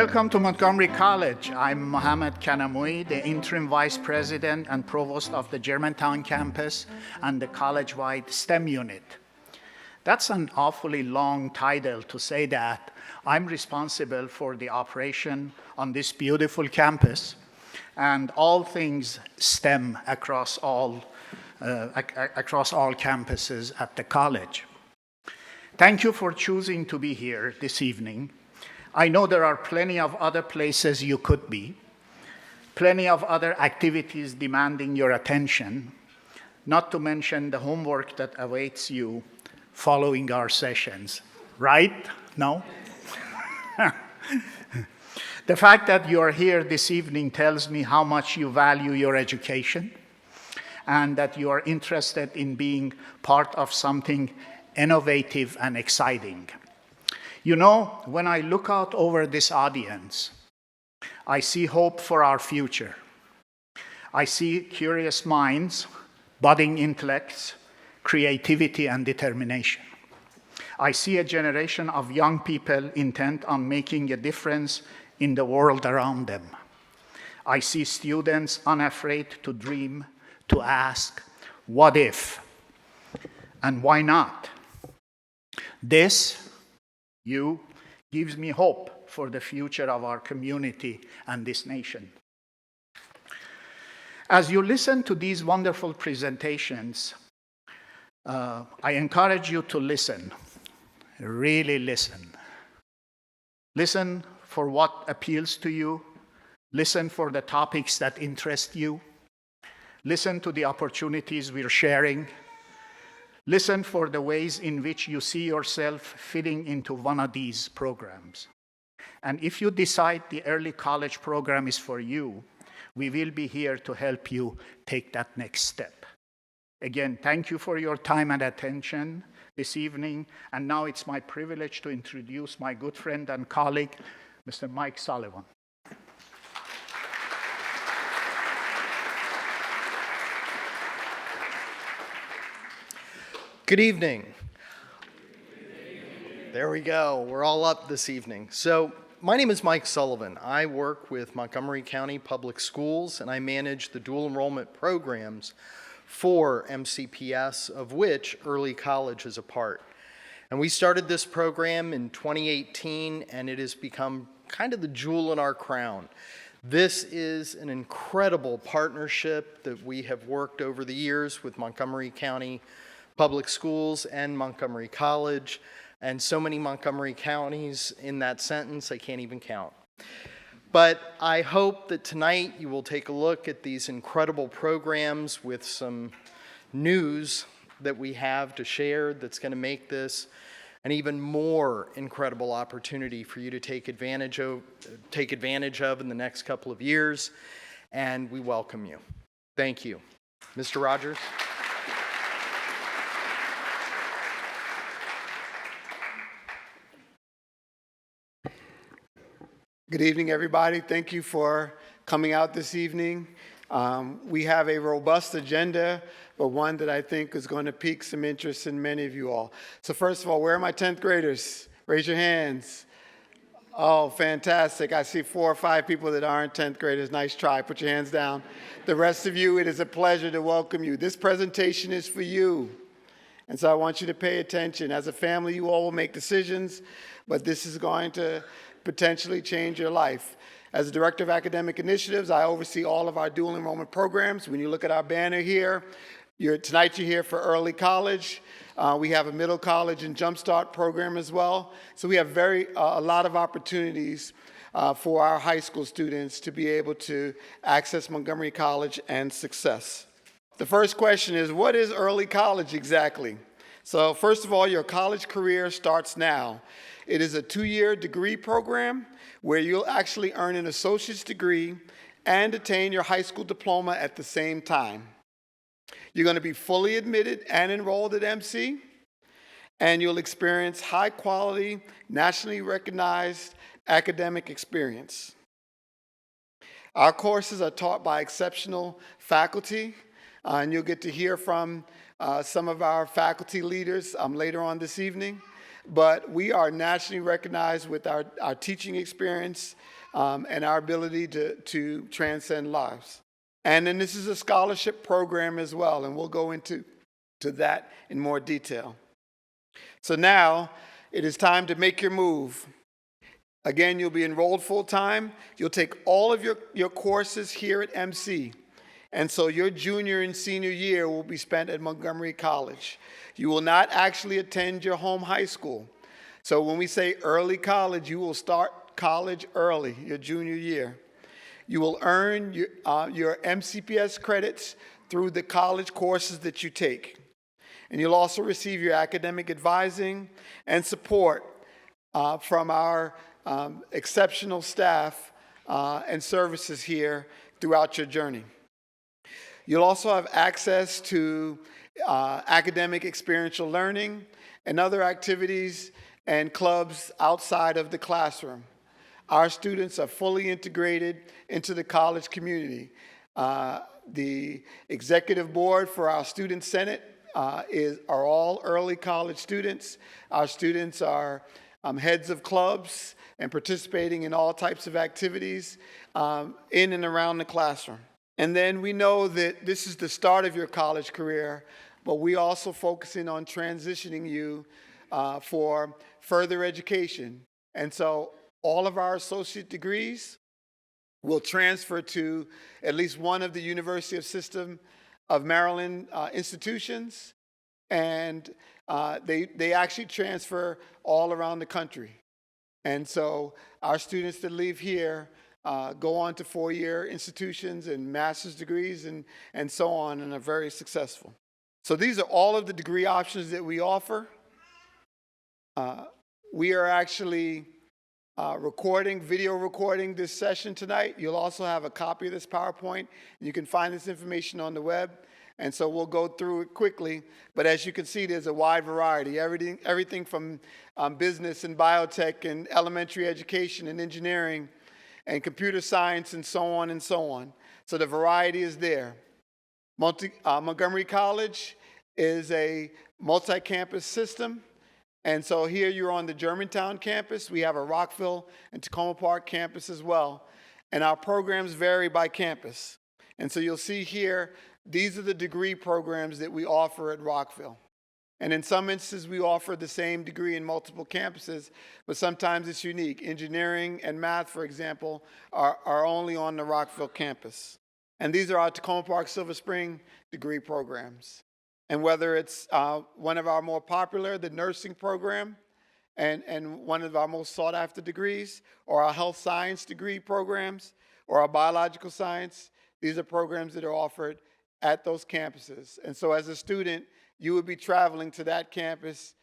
Welcome to Montgomery College. I'm Mohammed Kanamui, the Interim Vice President and Provost of the Germantown campus and the college-wide STEM unit. That's an awfully long title to say that I'm responsible for the operation on this beautiful campus and all things STEM across all campuses at the college. Thank you for choosing to be here this evening. I know there are plenty of other places you could be, plenty of other activities demanding your attention, not to mention the homework that awaits you following our sessions, right? No? The fact that you are here this evening tells me how much you value your education and that you are interested in being part of something innovative and exciting. You know, when I look out over this audience, I see hope for our future. I see curious minds, budding intellects, creativity, and determination. I see a generation of young people intent on making a difference in the world around them. I see students unafraid to dream, to ask, what if? And why not? This gives me hope for the future of our community and this nation. As you listen to these wonderful presentations, I encourage you to listen, really listen. Listen for what appeals to you. Listen for the topics that interest you. Listen to the opportunities we're sharing. Listen for the ways in which you see yourself fitting into one of these programs. And if you decide the early college program is for you, we will be here to help you take that next step. Again, thank you for your time and attention this evening. And now it's my privilege to introduce my good friend and colleague, Mr. Mike Sullivan. Good evening. There we go. We're all up this evening. So my name is Mike Sullivan. I work with Montgomery County Public Schools, and I manage the dual enrollment programs for MCPS, of which early college is a part. And we started this program in 2018, and it has become kind of the jewel in our crown. This is an incredible partnership that we have worked over the years with Montgomery County Public Schools and Montgomery College, and so many Montgomery counties in that sentence, I can't even count. But I hope that tonight you will take a look at these incredible programs with some news that we have to share that's going to make this an even more incredible opportunity for you to take advantage of in the next couple of years, and we welcome you. Thank you. Mr. Rogers. Good evening, everybody. Thank you for coming out this evening. We have a robust agenda, but one that I think is going to pique some interest in many of you all. So first of all, where are my 10th graders? Raise your hands. Oh, fantastic. I see 4 or 5 people that aren't 10th graders. Nice try. Put your hands down. The rest of you, it is a pleasure to welcome you. This presentation is for you. And so I want you to pay attention. As a family, you all will make decisions, but this is going to potentially change your life. As a Director of Academic Initiatives, I oversee all of our dual enrollment programs. When you look at our banner here, tonight you're here for early college. We have a middle college and jumpstart program as well. So we have a lot of opportunities for our high school students to be able to access Montgomery College and success. The first question is, what is early college exactly? So first of all, your college career starts now. It is a 2-year degree program where you'll actually earn an associate's degree and attain your high school diploma at the same time. You're going to be fully admitted and enrolled at MC, and you'll experience high quality, nationally recognized academic experience. Our courses are taught by exceptional faculty, and you'll get to hear from some of our faculty leaders later on this evening. but we are nationally recognized with our teaching experience and our ability to transcend lives. And then this is a scholarship program as well, and we'll go into that in more detail. So now it is time to make your move. Again, you'll be enrolled full-time. You'll take all of your courses here at MC. And so your junior and senior year will be spent at Montgomery College. You will not actually attend your home high school. So when we say early college, you will start college early, your junior year. You will earn your MCPS credits through the college courses that you take. And you'll also receive your academic advising and support from our exceptional staff and services here throughout your journey. You'll also have access to academic experiential learning and other activities and clubs outside of the classroom. Our students are fully integrated into the college community. The executive board for our student senate are all early college students. Our students are heads of clubs and participating in all types of activities in and around the classroom. And then we know that this is the start of your college career, but we also focusing on transitioning you for further education. And so all of our associate degrees will transfer to at least one of the University of System of Maryland institutions, and they actually transfer all around the country. And so our students that leave here go on to four-year institutions and master's degrees and so on, and are very successful. So these are all of the degree options that we offer. We are actually video recording this session tonight. You'll also have a copy of this PowerPoint. You can find this information on the web. And so we'll go through it quickly. But as you can see, there's a wide variety. Everything from business and biotech and elementary education and engineering and computer science and so on and so on. So the variety is there. Montgomery College is a multi-campus system. And so here you're on the Germantown campus. We have a Rockville and Tacoma Park campus as well. And our programs vary by campus. And so you'll see here, these are the degree programs that we offer at Rockville. And in some instances, we offer the same degree in multiple campuses, but sometimes it's unique. Engineering and math, for example, are only on the Rockville campus. And these are our Tacoma Park Silver Spring degree programs. And whether it's one of our more popular, the nursing program, and one of our most sought after degrees, or our health science degree programs, or our biological science, these are programs that are offered at those campuses. And so as a student, you would be traveling to that campus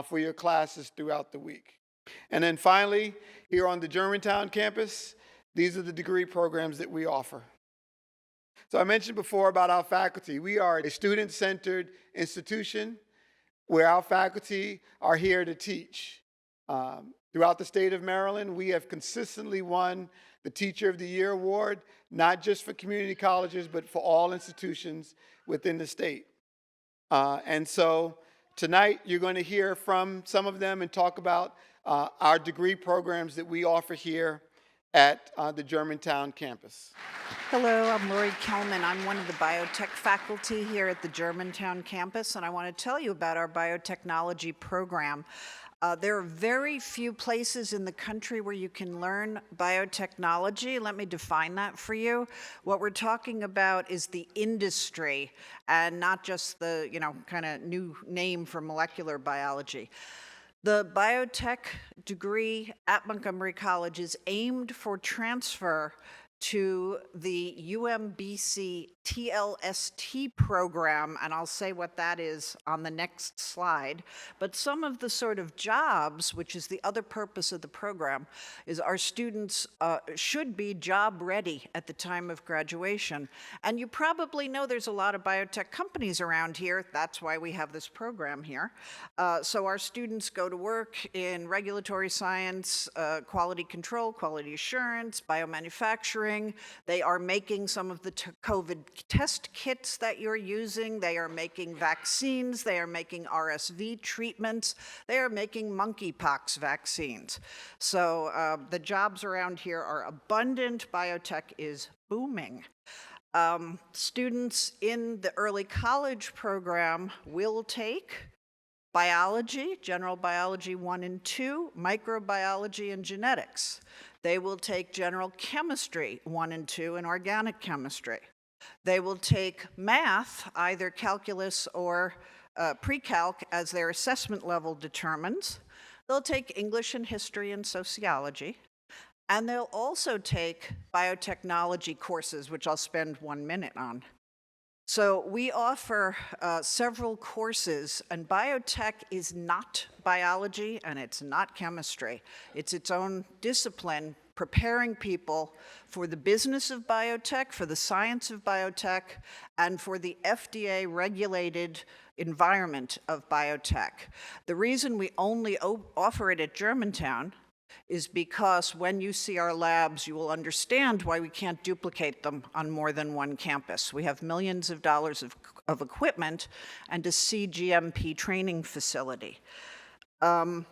for your classes throughout the week. And then finally, here on the Germantown campus, these are the degree programs that we offer. So I mentioned before about our faculty. We are a student-centered institution where our faculty are here to teach. Throughout the state of Maryland, we have consistently won the Teacher of the Year award, not just for community colleges, but for all institutions within the state. And so tonight, you're going to hear from some of them and talk about our degree programs that we offer here at the Germantown campus. Hello, I'm Lori Kelman. I'm one of the biotech faculty here at the Germantown campus, and I want to tell you about our biotechnology program. There are very few places in the country where you can learn biotechnology. Let me define that for you. What we're talking about is the industry and not just the, kind of new name for molecular biology. The biotech degree at Montgomery College is aimed for transfer to the UMBC TLST program, and I'll say what that is on the next slide. But some of the sort of jobs, which is the other purpose of the program, is our students should be job ready at the time of graduation. And you probably know there's a lot of biotech companies around here. That's why we have this program here. So our students go to work in regulatory science, quality control, quality assurance, biomanufacturing, manufacturing. They are making some of the COVID test kits that you're using. They are making vaccines. They are making RSV treatments. They are making monkeypox vaccines. So the jobs around here are abundant. Biotech is booming. Students in the early college program will take biology, general biology 1 and 2, microbiology and genetics. They will take general chemistry 1 and 2 and organic chemistry. They will take math, either calculus or pre-calc as their assessment level determines. They'll take English and history and sociology. And they'll also take biotechnology courses, which I'll spend 1 minute on. So we offer several courses, and biotech is not biology and it's not chemistry. It's its own discipline, preparing people for the business of biotech, for the science of biotech, and for the FDA-regulated environment of biotech. The reason we only offer it at Germantown is because when you see our labs, you will understand why we can't duplicate them on more than one campus. We have millions of dollars of equipment and a CGMP training facility. The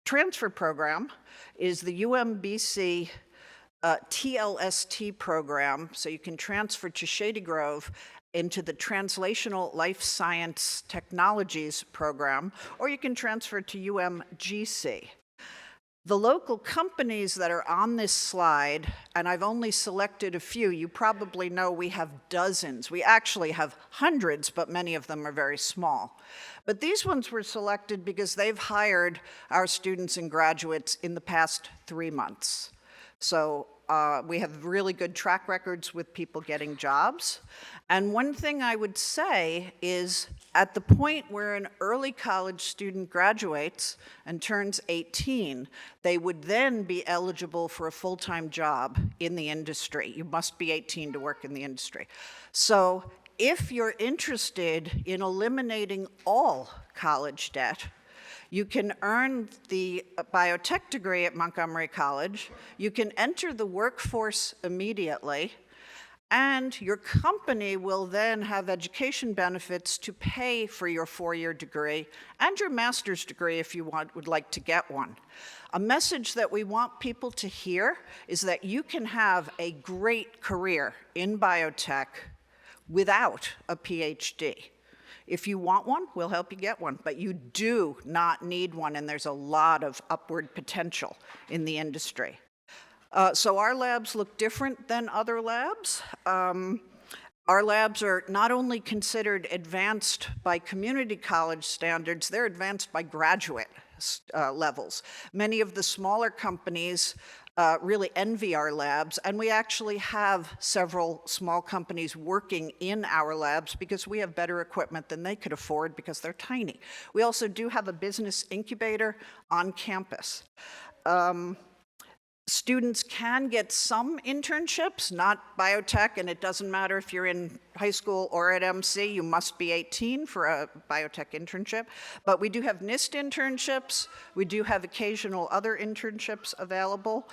transfer program is the UMBC TLST program, so you can transfer to Shady Grove into the Translational Life Science Technologies program, or you can transfer to UMGC. The local companies that are on this slide, and I've only selected a few, you probably know we have dozens. We actually have hundreds, but many of them are very small. But these ones were selected because they've hired our students and graduates in the past 3 months. So we have really good track records with people getting jobs. And one thing I would say is at the point where an early college student graduates and turns 18, they would then be eligible for a full-time job in the industry. You must be 18 to work in the industry. So if you're interested in eliminating all college debt, you can earn the biotech degree at Montgomery College, you can enter the workforce immediately, and your company will then have education benefits to pay for your 4-year degree and your master's degree if you would like to get one. A message that we want people to hear is that you can have a great career in biotech without a PhD. If you want one, we'll help you get one, but you do not need one, and there's a lot of upward potential in the industry. So our labs look different than other labs. Our labs are not only considered advanced by community college standards, they're advanced by graduate levels. Many of the smaller companies really envy our labs, and we actually have several small companies working in our labs because we have better equipment than they could afford because they're tiny. We also do have a business incubator on campus. Students can get some internships, not biotech, and it doesn't matter if you're in high school or at MC, you must be 18 for a biotech internship. But we do have NIST internships. We do have occasional other internships available.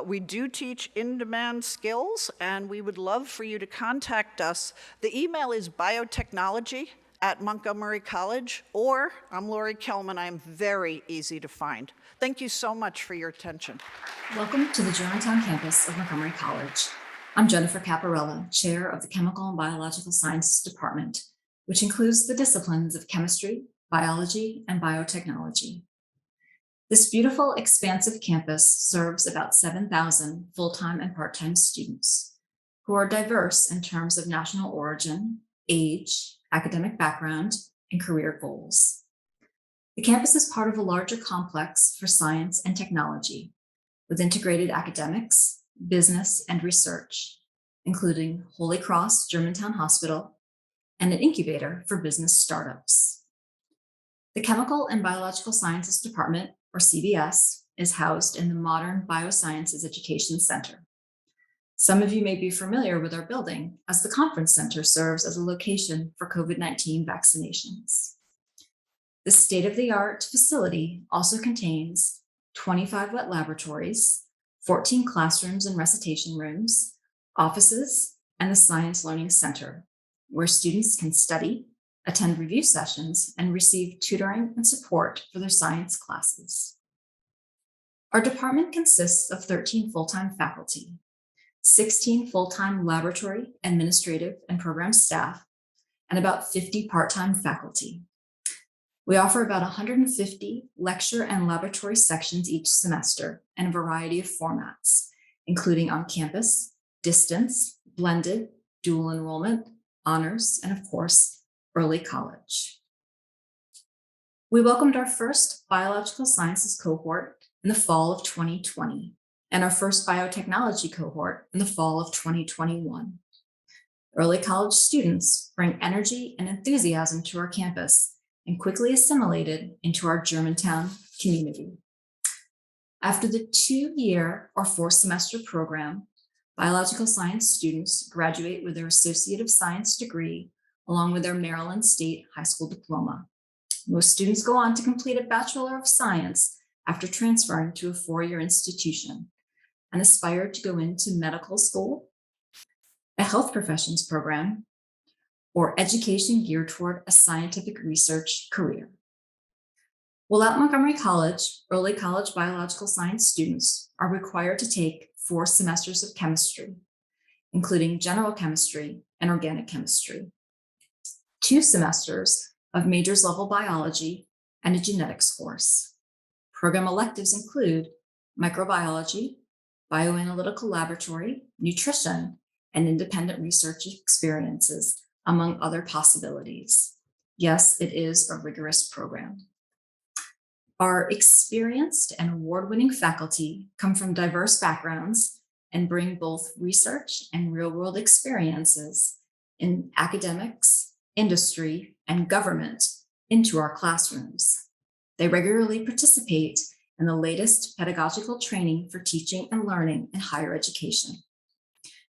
We do teach in-demand skills, and we would love for you to contact us. The email is biotechnology@Montgomery College, or I'm Lori Kelman. I'm very easy to find. Thank you so much for your attention. Welcome to the Germantown campus of Montgomery College. I'm Jennifer Caparella, Chair of the Chemical and Biological Sciences Department, which includes the disciplines of chemistry, biology, and biotechnology. This beautiful, expansive campus serves about 7,000 full-time and part-time students who are diverse in terms of national origin, age, academic background, and career goals. The campus is part of a larger complex for science and technology with integrated academics, business, and research, including Holy Cross Germantown Hospital and an incubator for business startups. The Chemical and Biological Sciences Department, or CBS, is housed in the Modern Biosciences Education Center. Some of you may be familiar with our building, as the conference center serves as a location for COVID-19 vaccinations. This state-of-the-art facility also contains 25 wet laboratories, 14 classrooms and recitation rooms, offices, and the Science Learning Center, where students can study, attend review sessions, and receive tutoring and support for their science classes. Our department consists of 13 full-time faculty, 16 full-time laboratory, administrative, and program staff, and about 50 part-time faculty. We offer about 150 lecture and laboratory sections each semester in a variety of formats, including on-campus, distance, blended, dual enrollment, honors, and of course, early college. We welcomed our first biological sciences cohort in the fall of 2020, and our first biotechnology cohort in the fall of 2021. Early college students bring energy and enthusiasm to our campus and quickly assimilated into our Germantown community. After the 2-year or 4-semester program, biological science students graduate with their Associate of Science degree along with their Maryland State High School diploma. Most students go on to complete a Bachelor of Science after transferring to a 4-year institution and aspire to go into medical school, a health professions program, or education geared toward a scientific research career. While at Montgomery College, early college biological science students are required to take 4 semesters of chemistry, including general chemistry and organic chemistry, 2 semesters of majors level biology, and a genetics course. Program electives include microbiology, bioanalytical laboratory, nutrition, and independent research experiences, among other possibilities. Yes, it is a rigorous program. Our experienced and award-winning faculty come from diverse backgrounds and bring both research and real-world experiences in academics, industry, and government into our classrooms. They regularly participate in the latest pedagogical training for teaching and learning in higher education.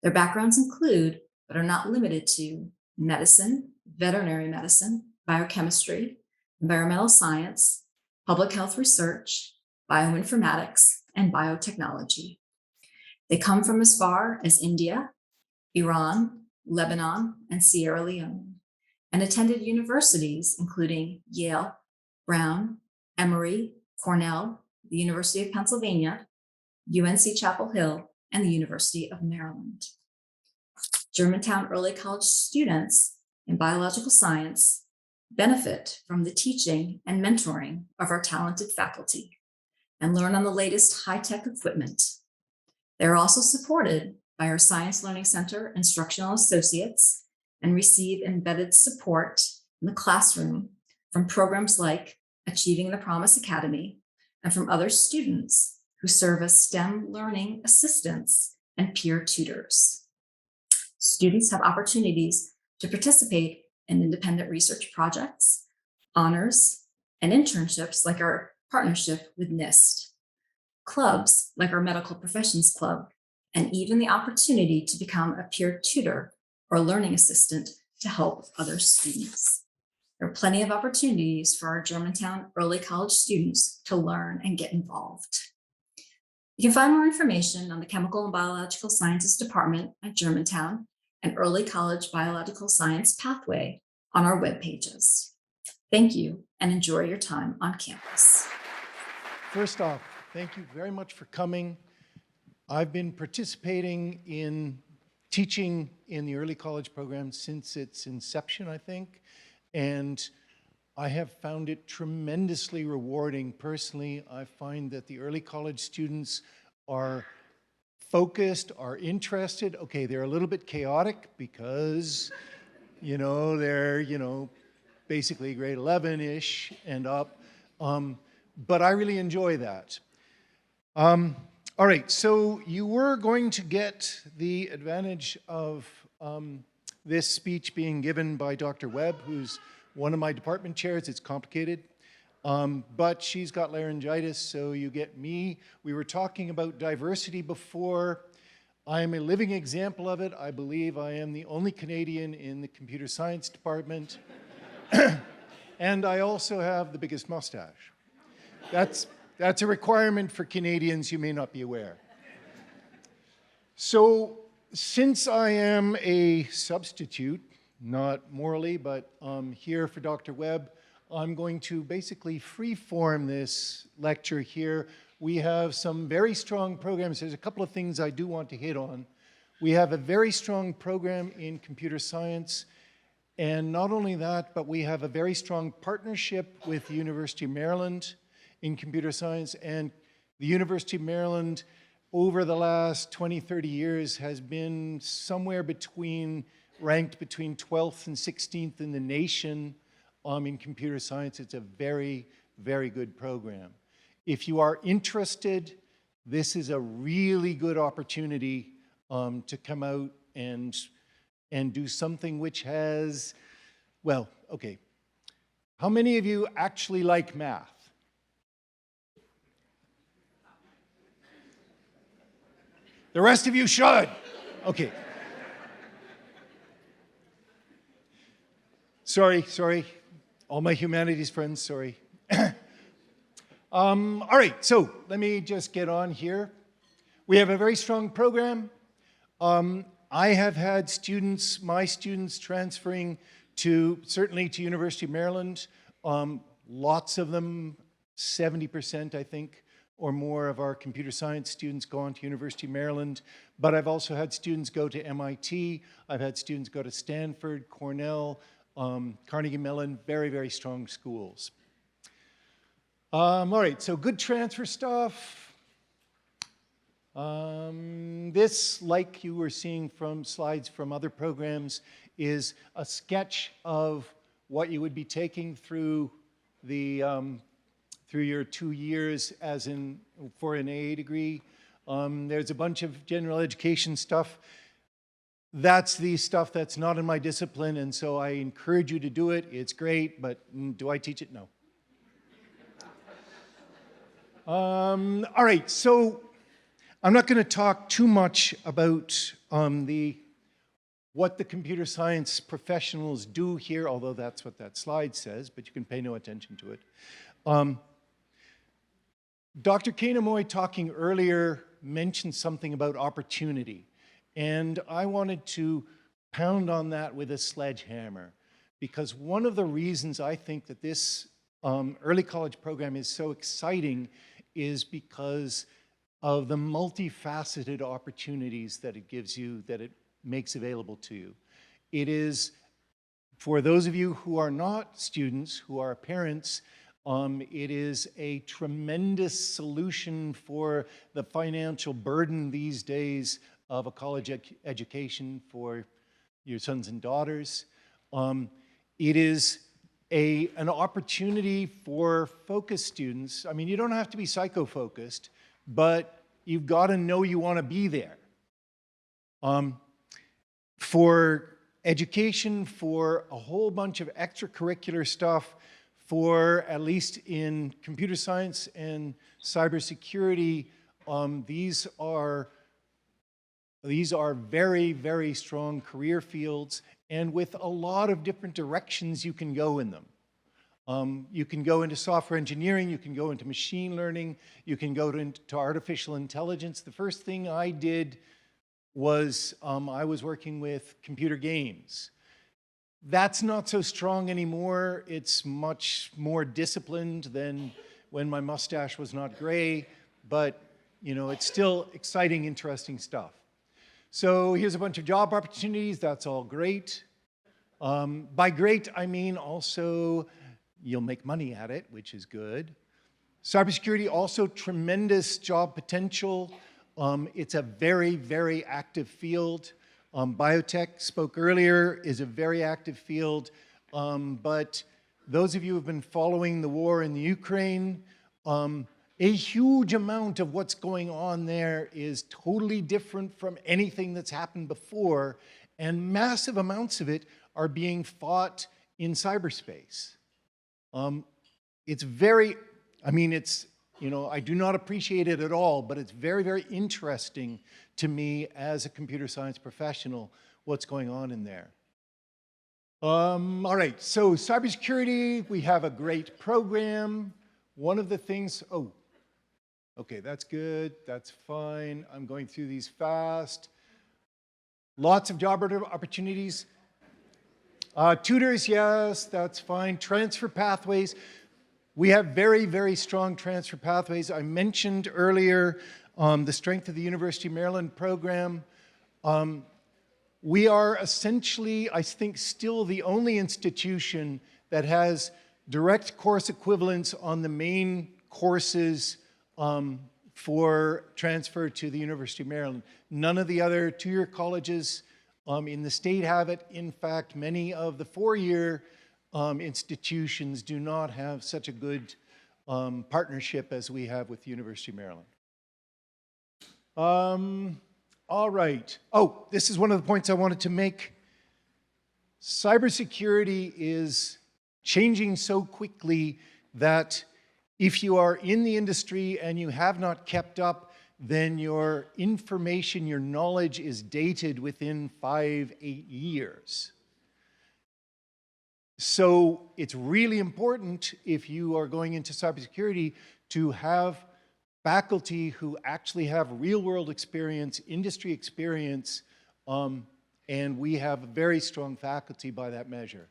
Their backgrounds include, but are not limited to, medicine, veterinary medicine, biochemistry, environmental science, public health research, bioinformatics, and biotechnology. They come from as far as India, Iran, Lebanon, and Sierra Leone, and attended universities including Yale, Brown, Emory, Cornell, the University of Pennsylvania, UNC Chapel Hill, and the University of Maryland. Germantown early college students in biological science benefit from the teaching and mentoring of our talented faculty and learn on the latest high-tech equipment. They're also supported by our Science Learning Center instructional associates and receive embedded support in the classroom from programs like Achieving the Promise Academy and from other students who serve as STEM learning assistants and peer tutors. Students have opportunities to participate in independent research projects, honors, and internships like our partnership with NIST, clubs like our Medical Professions Club, and even the opportunity to become a peer tutor or learning assistant to help other students. There are plenty of opportunities for our Germantown early college students to learn and get involved. You can find more information on the Chemical and Biological Sciences Department at Germantown and Early College Biological Science Pathway on our web pages. Thank you and enjoy your time on campus. First off, thank you very much for coming. I've been participating in teaching in the early college program since its inception, I think, and I have found it tremendously rewarding. Personally, I find that the early college students are focused, are interested. Okay, they're a little bit chaotic because, they're, basically grade 11-ish and up, but I really enjoy that. All right, so you were going to get the advantage of this speech being given by Dr. Webb, who's one of my department chairs. It's complicated, but she's got laryngitis, so you get me. We were talking about diversity before. I am a living example of it. I believe I am the only Canadian in the computer science department, and I also have the biggest mustache. That's a requirement for Canadians, you may not be aware. So since I am a substitute, not morally, but here for Dr. Webb, I'm going to basically free-form this lecture here. We have some very strong programs. There's a couple of things I do want to hit on. We have a very strong program in computer science, and not only that, but we have a very strong partnership with the University of Maryland in computer science, and the University of Maryland over the last 20, 30 years has been somewhere between, ranked between 12th and 16th in the nation in computer science. It's a very, very good program. If you are interested, this is a really good opportunity to come out and do something which has, well, okay. How many of you actually like math? The rest of you should. Okay. Sorry. All my humanities friends, sorry. All right, so let me just get on here. We have a very strong program. I have had students, my students transferring certainly to University of Maryland. Lots of them, 70% I think, or more of our computer science students go on to University of Maryland. But I've also had students go to MIT. I've had students go to Stanford, Cornell, Carnegie Mellon, very, very strong schools. All right, so good transfer stuff. This, like you were seeing from slides from other programs, is a sketch of what you would be taking through the through your 2 years as in for an AA degree. There's a bunch of general education stuff. That's the stuff that's not in my discipline, and so I encourage you to do it. It's great, but do I teach it? No. All right, so I'm not going to talk too much about what the computer science professionals do here, although that's what that slide says, but you can pay no attention to it. Dr. Kainamoy talking earlier mentioned something about opportunity, and I wanted to pound on that with a sledgehammer, because one of the reasons I think that this early college program is so exciting is because of the multifaceted opportunities that it gives you, that it makes available to you. It is, for those of you who are not students, who are parents, it is a tremendous solution for the financial burden these days of a college education for your sons and daughters. It is an opportunity for focused students. I mean, you don't have to be psycho-focused, but you've got to know you want to be there. For education, for a whole bunch of extracurricular stuff, for at least in computer science and cybersecurity, these are very, very strong career fields, and with a lot of different directions you can go in them. You can go into software engineering, you can go into machine learning, you can go into artificial intelligence. The first thing I did was I was working with computer games. That's not so strong anymore. It's much more disciplined than when my mustache was not gray, but you know, it's still exciting, interesting stuff. So here's a bunch of job opportunities. That's all great. By great, I mean also you'll make money at it, which is good. Cybersecurity, also tremendous job potential. It's a very, very active field. Biotech, spoke earlier, is a very active field. But those of you who have been following the war in the Ukraine, a huge amount of what's going on there is totally different from anything that's happened before, and massive amounts of it are being fought in cyberspace. It's very, I mean, it's, you know, I do not appreciate it at all, but it's very, very interesting to me as a computer science professional, what's going on in there. All right, so cybersecurity, we have a great program. One of the things, Okay, that's good, that's fine. I'm going through these fast. Lots of job opportunities. Tutors, yes, that's fine. Transfer pathways. We have very, very strong transfer pathways. I mentioned earlier the strength of the University of Maryland program. We are essentially, I think, still the only institution that has direct course equivalence on the main courses for transfer to the University of Maryland. None of the other two-year colleges in the state have it. In fact, many of the four-year institutions do not have such a good partnership as we have with the University of Maryland. All right. Oh, this is one of the points I wanted to make. Cybersecurity is changing so quickly that if you are in the industry and you have not kept up, then your information, your knowledge is dated within 5-8 years. So it's really important if you are going into cybersecurity to have faculty who actually have real-world experience, industry experience, and we have a very strong faculty by that measure.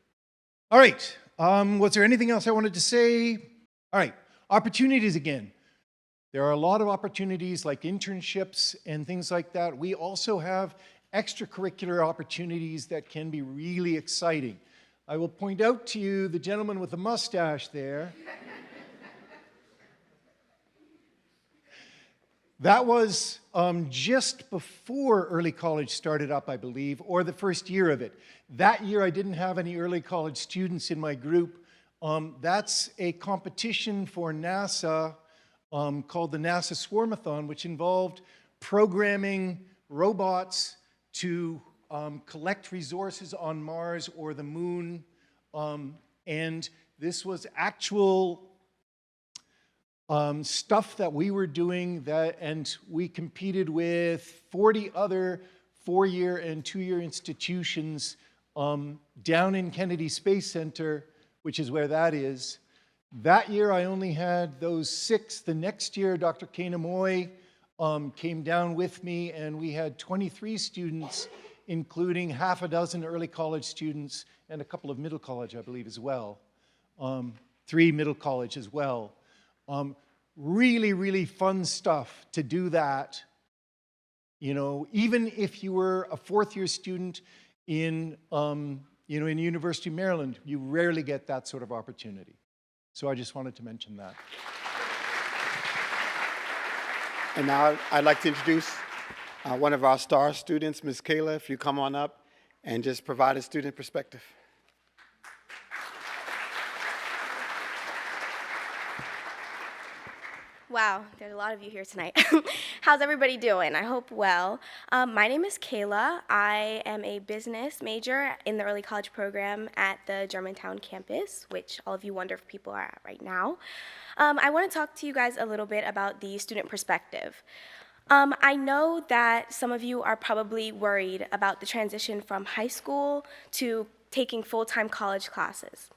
All right, was there anything else I wanted to say? All right, opportunities again. There are a lot of opportunities like internships and things like that. We also have extracurricular opportunities that can be really exciting. I will point out to you the gentleman with the mustache there. That was just before early college started up, I believe, or the first year of it. That year I didn't have any early college students in my group. That's a competition for NASA called the NASA Swarmathon, which involved programming robots to collect resources on Mars or the moon. And this was actual stuff that we were doing, and we competed with 40 other four-year and two-year institutions down in Kennedy Space Center, which is where that is. That year I only had those 6. The next year Dr. Kana Moy came down with me, and we had 23 students, including half a dozen early college students and a couple of middle college, I believe, as well. 3 middle college as well. Really, really fun stuff to do that. You know, even if you were a fourth-year student in, in University of Maryland, you rarely get that sort of opportunity. So I just wanted to mention that. And now I'd like to introduce one of our star students, Ms. Kayla, if you come on up and just provide a student perspective. Wow, there's a lot of you here tonight. How's everybody doing? I hope well. My name is Kayla. I am a business major in the early college program at the Germantown campus, which all of you wonder if people are at right now. I want to talk to you guys a little bit about the student perspective. I know that some of you are probably worried about the transition from high school to taking full-time college classes.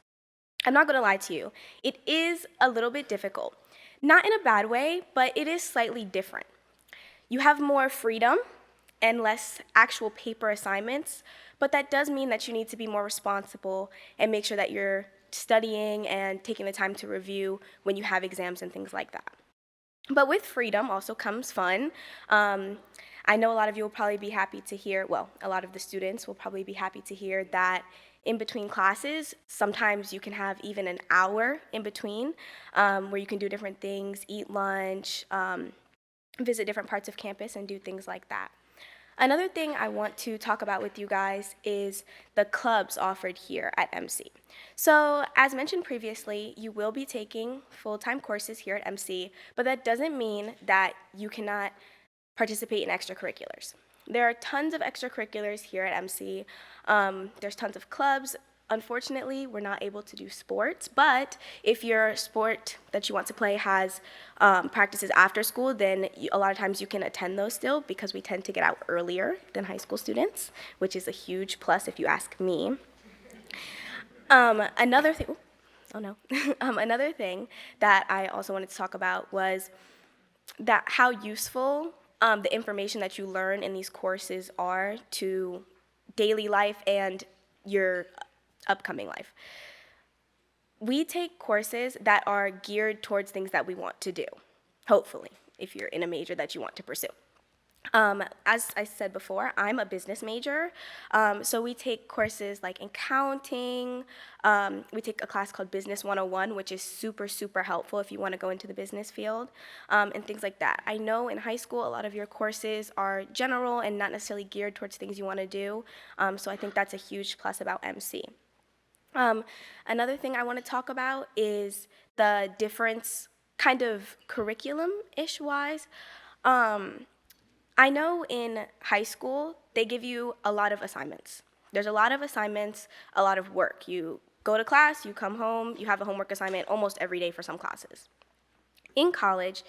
I'm not going to lie to you. It is a little bit difficult. Not in a bad way, but it is slightly different. You have more freedom and less actual paper assignments, but that does mean that you need to be more responsible and make sure that you're studying and taking the time to review when you have exams and things like that. But with freedom also comes fun. I know a lot of you will probably be happy to hear, well, a lot of the students will probably be happy to hear that in between classes, sometimes you can have even an hour in between where you can do different things, eat lunch, visit different parts of campus and do things like that. Another thing I want to talk about with you guys is the clubs offered here at MC. So as mentioned previously, you will be taking full-time courses here at MC, but that doesn't mean that you cannot participate in extracurriculars. There are tons of extracurriculars here at MC. There's tons of clubs. Unfortunately, we're not able to do sports, but if your sport that you want to play has practices after school, then a lot of times you can attend those still because we tend to get out earlier than high school students, which is a huge plus if you ask me. Another thing that I also wanted to talk about was that how useful the information that you learn in these courses are to daily life and your upcoming life. We take courses that are geared towards things that we want to do, hopefully, if you're in a major that you want to pursue. As I said before, I'm a business major, so we take courses like accounting. We take a class called Business 101, which is super, super helpful if you want to go into the business field, and things like that. I know in high school, a lot of your courses are general and not necessarily geared towards things you want to do, so I think that's a huge plus about MC. Another thing I want to talk about is the difference, kind of curriculum-ish wise. I know in high school, they give you a lot of assignments. There's a lot of assignments, a lot of work. You go to class, you come home, you have a homework assignment almost every day for some classes. In college,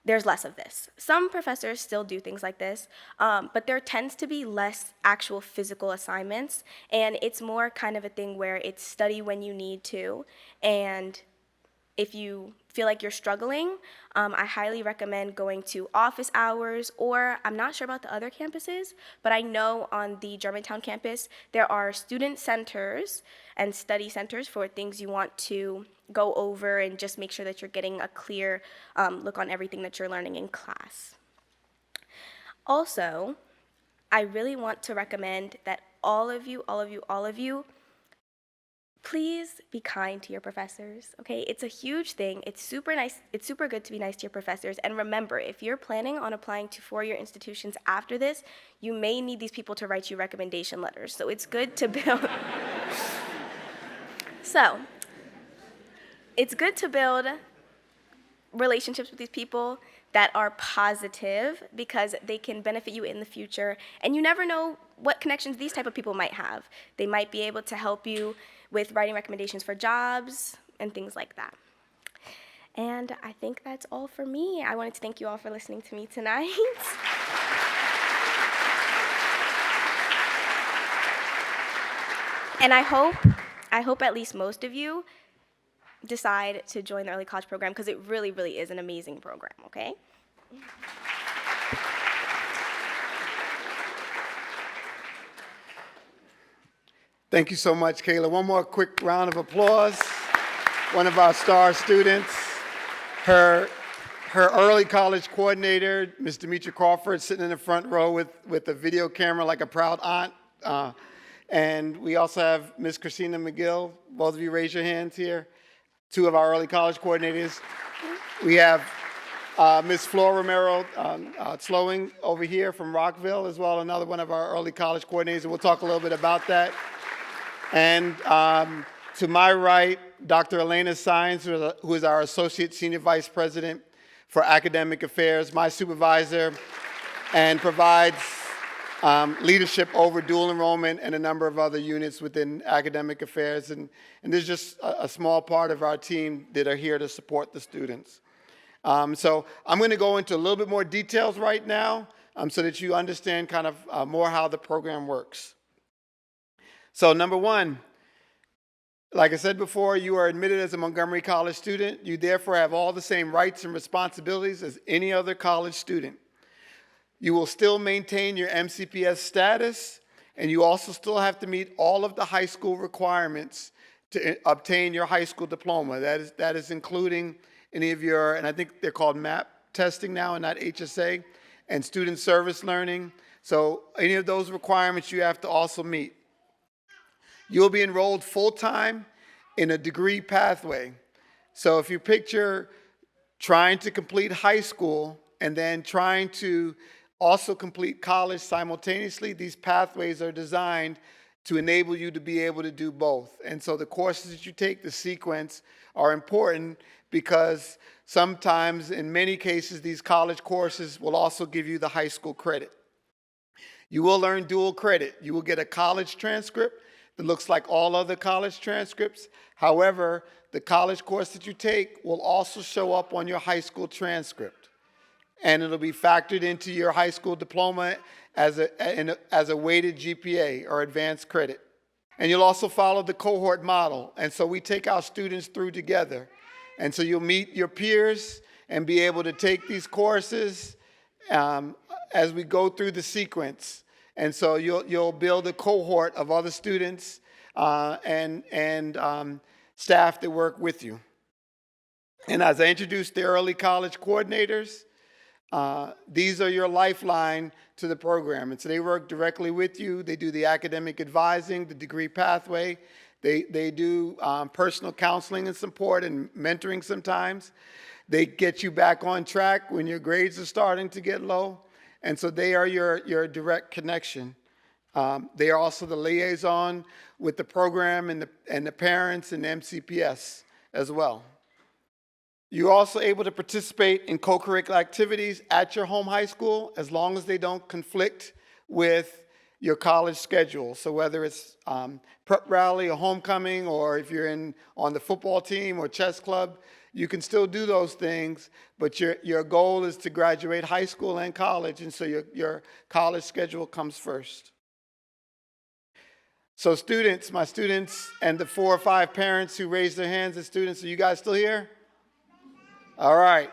there's less of this. Some professors still do things like this, but there tends to be less actual physical assignments, and it's more kind of a thing where it's study when you need to, and if you feel like you're struggling, I highly recommend going to office hours, or I'm not sure about the other campuses, but I know on the Germantown campus, there are student centers and study centers for things you want to go over and just make sure that you're getting a clear look on everything that you're learning in class. Also, I really want to recommend that all of you, please be kind to your professors, okay? It's a huge thing. It's super nice. It's super good to be nice to your professors. And remember, if you're planning on applying to four-year institutions after this, you may need these people to write you recommendation letters. So it's good to build. So it's good to build relationships with these people that are positive because they can benefit you in the future. And you never know what connections these type of people might have. They might be able to help you with writing recommendations for jobs and things like that. And I think that's all for me. I wanted to thank you all for listening to me tonight. And I hope at least most of you decide to join the early college program because it really, really is an amazing program, okay? Thank you so much, Kayla. One more quick round of applause. One of our star students, her early college coordinator, Ms. Demetria Crawford, sitting in the front row with a video camera like a proud aunt. And we also have Ms. Christina McGill. Both of you raise your hands here. Two of our early college coordinators. We have Ms. Flora Romero Slowing over here from Rockville as well, another one of our early college coordinators. We'll talk a little bit about that. And to my right, Dr. Elena Sines, who is our Associate Senior Vice President for Academic Affairs, my supervisor, and provides leadership over dual enrollment and a number of other units within academic affairs. And there's just a small part of our team that are here to support the students. So I'm going to go into a little bit more details right now so that you understand kind of more how the program works. So number one, like I said before, you are admitted as a Montgomery College student. You therefore have all the same rights and responsibilities as any other college student. You will still maintain your MCPS status, and you also still have to meet all of the high school requirements to obtain your high school diploma. That is including any of your, and I think they're called MAP testing now and not HSA, and student service learning. So any of those requirements you have to also meet. You'll be enrolled full-time in a degree pathway. So if you picture trying to complete high school and then trying to also complete college simultaneously, these pathways are designed to enable you to be able to do both. And so the courses that you take, the sequence, are important because sometimes, in many cases, these college courses will also give you the high school credit. You will earn dual credit. You will get a college transcript that looks like all other college transcripts. However, the college course that you take will also show up on your high school transcript. And it'll be factored into your high school diploma as a weighted GPA or advanced credit. And you'll also follow the cohort model. And so we take our students through together. And so you'll meet your peers and be able to take these courses as we go through the sequence. And so you'll build a cohort of other students and staff that work with you. And as I introduced the early college coordinators, these are your lifeline to the program. And so they work directly with you. They do the academic advising, the degree pathway. They do personal counseling and support and mentoring sometimes. They get you back on track when your grades are starting to get low. And so they are your direct connection. They are also the liaison with the program and the parents and the MCPS as well. You're also able to participate in co-curricular activities at your home high school as long as they don't conflict with your college schedule. So whether it's prep rally or homecoming, or if you're on the football team or chess club, you can still do those things, but your goal is to graduate high school and college, and so your college schedule comes first. So students, my students, and the 4 or 5 parents who raised their hands as students, are you guys still here? All right.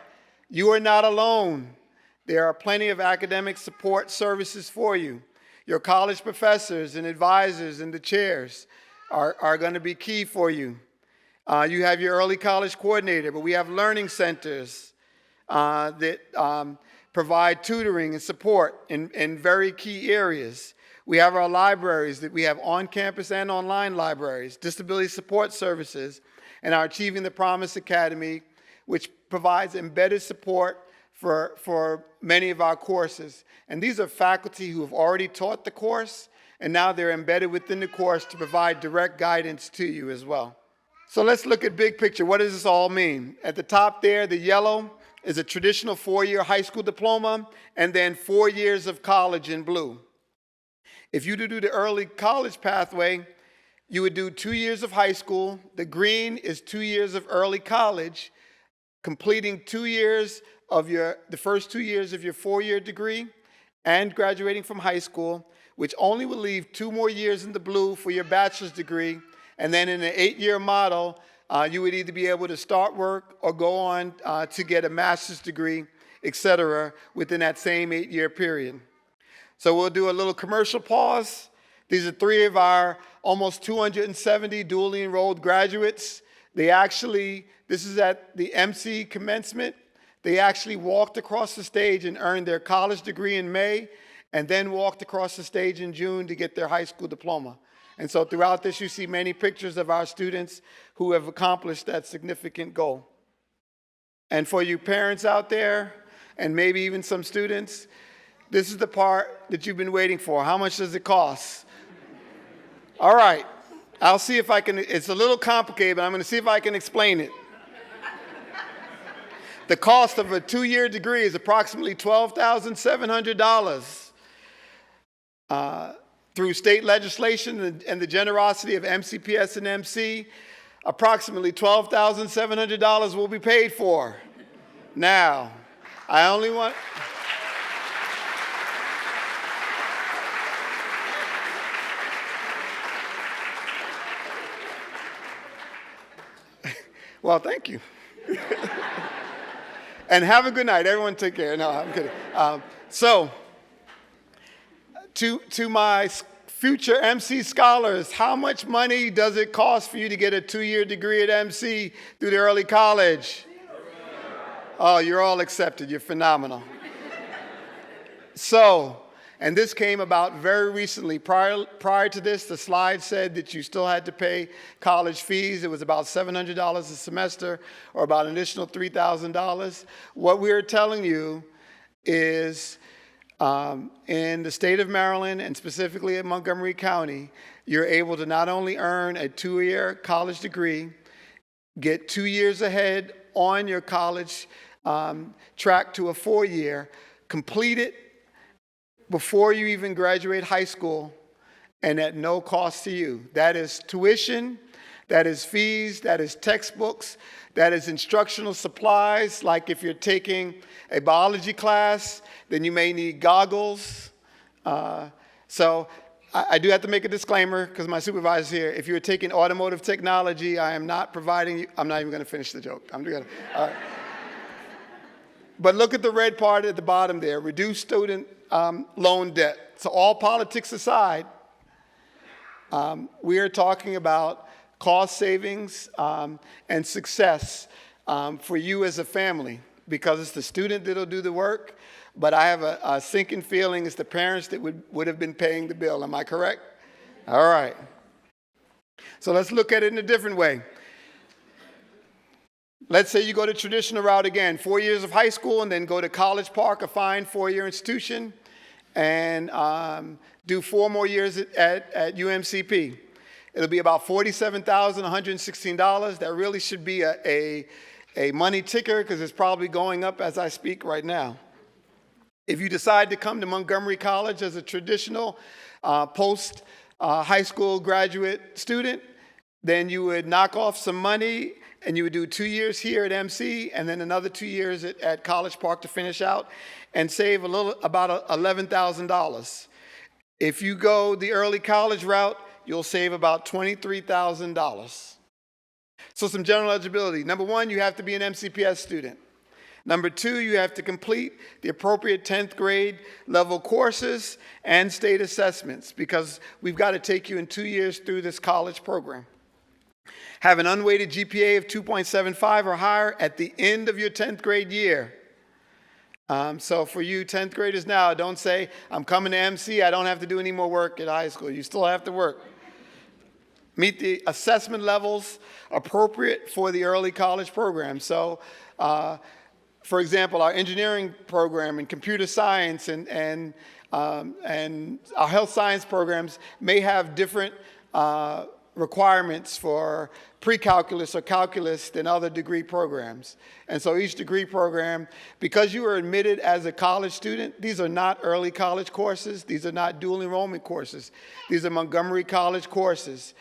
You are not alone. There are plenty of academic support services for you. Your college professors and advisors and the chairs are going to be key for you. You have your early college coordinator, but we have learning centers that provide tutoring and support in very key areas. We have our libraries that we have on-campus and online libraries, disability support services, and our Achieving the Promise Academy, which provides embedded support for many of our courses. And these are faculty who have already taught the course, and now they're embedded within the course to provide direct guidance to you as well. So let's look at big picture. What does this all mean? At the top there, the yellow is a traditional 4-year high school diploma, and then 4 years of college in blue. If you do the early college pathway, you would do 2 years of high school. The green is 2 years of early college, completing 2 years of the first 2 years of your 4-year degree and graduating from high school, which only will leave 2 more years in the blue for your bachelor's degree. And then in an 8-year model, you would either be able to start work or go on to get a master's degree, et cetera, within that same 8-year period. So we'll do a little commercial pause. These are 3 of our almost 270 dually enrolled graduates. This is at the MC commencement. They actually walked across the stage and earned their college degree in May, and then walked across the stage in June to get their high school diploma. And so throughout this, you see many pictures of our students who have accomplished that significant goal. And for you parents out there, and maybe even some students, this is the part that you've been waiting for. How much does it cost? All right, I'll see if I can, it's a little complicated, but I'm going to see if I can explain it. The cost of a 2-year degree is approximately $12,700. Through state legislation and the generosity of MCPS and MC, approximately $12,700 will be paid for. Now, I only want... Well, thank you. And have a good night. Everyone take care. No, I'm kidding. To my future MC scholars, how much money does it cost for you to get a 2-year degree at MC through the early college? Oh, you're all accepted. You're phenomenal. And this came about very recently. Prior to this, the slide said that you still had to pay college fees. It was about $700 a semester, or about an additional $3,000. What we're telling you is in the state of Maryland, and specifically in Montgomery County, you're able to not only earn a 2-year college degree, get 2 years ahead on your college track to a 4-year, complete it before you even graduate high school, and at no cost to you. That is tuition, that is fees, that is textbooks, that is instructional supplies, like if you're taking a biology class, then you may need goggles. So I do have to make a disclaimer, because my supervisor's here. If you're taking automotive technology, I am not providing you, I'm not even going to finish the joke. I'm going to, all right. But look at the red part at the bottom there, reduce student loan debt. So all politics aside, we are talking about cost savings and success for you as a family, because it's the student that'll do the work, but I have a sinking feeling it's the parents that would have been paying the bill. Am I correct? All right. So let's look at it in a different way. Let's say you go the traditional route again, 4 years of high school, and then go to College Park, a fine four-year institution, and do 4 more years at UMCP. It'll be about $47,116. That really should be a money ticker, because it's probably going up as I speak right now. If you decide to come to Montgomery College as a traditional post high school graduate student, then you would knock off some money and you would do 2 years here at MC and then another 2 years at College Park to finish out and save about $11,000. If you go the early college route, you'll save about $23,000. So some general eligibility. Number 1, you have to be an MCPS student. Number 2, you have to complete the appropriate 10th grade level courses and state assessments, because we've got to take you in 2 years through this college program. Have an unweighted GPA of 2.75 or higher at the end of your 10th grade year. So for you 10th graders now, don't say, I'm coming to MC, I don't have to do any more work at high school. You still have to work. Meet the assessment levels appropriate for the early college program. So, for example, our engineering program and computer science and our health science programs may have different requirements for pre-calculus or calculus than other degree programs. And so each degree program, because you are admitted as a college student, these are not early college courses. These are not dual enrollment courses. These are Montgomery College courses.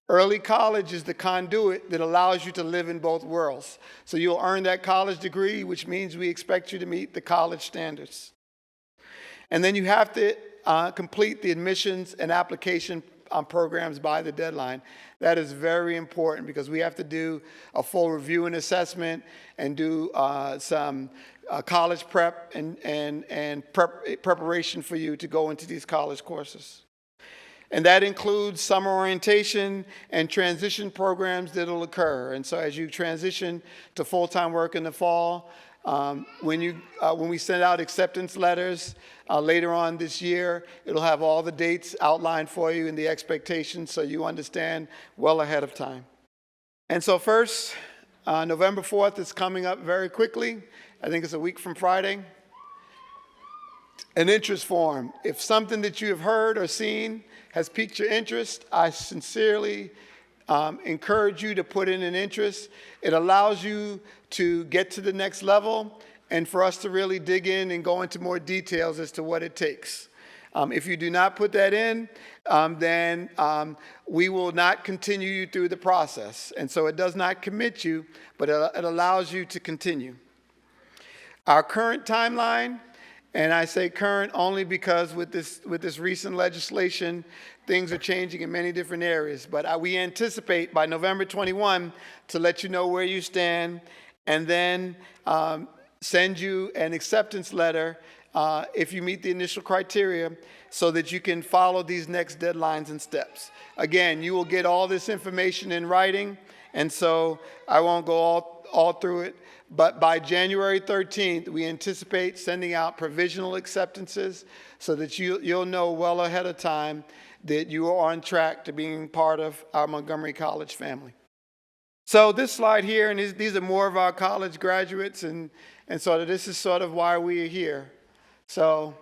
Early college is the conduit that allows you to live in both worlds. So you'll earn that college degree, which means we expect you to meet the college standards. And then you have to complete the admissions and application programs by the deadline. That is very important, because we have to do a full review and assessment and do some college prep and preparation for you to go into these college courses. And that includes summer orientation and transition programs that will occur. And so as you transition to full-time work in the fall, when we send out acceptance letters later on this year, it'll have all the dates outlined for you and the expectations, so you understand well ahead of time. And so first, November 4th is coming up very quickly. I think it's a week from Friday. An interest form. If something that you have heard or seen has piqued your interest, I sincerely encourage you to put in an interest. It allows you to get to the next level and for us to really dig in and go into more details as to what it takes. If you do not put that in, then we will not continue you through the process. And so it does not commit you, but it allows you to continue. Our current timeline, and I say current only because with this recent legislation, things are changing in many different areas. But we anticipate by November 21 to let you know where you stand, and then send you an acceptance letter if you meet the initial criteria, so that you can follow these next deadlines and steps. Again, you will get all this information in writing, and so I won't go all through it. But by January 13th, we anticipate sending out provisional acceptances so that you'll know well ahead of time that you are on track to being part of our Montgomery College family. So this slide here, and these are more of our college graduates, and so this is sort of why we are here. So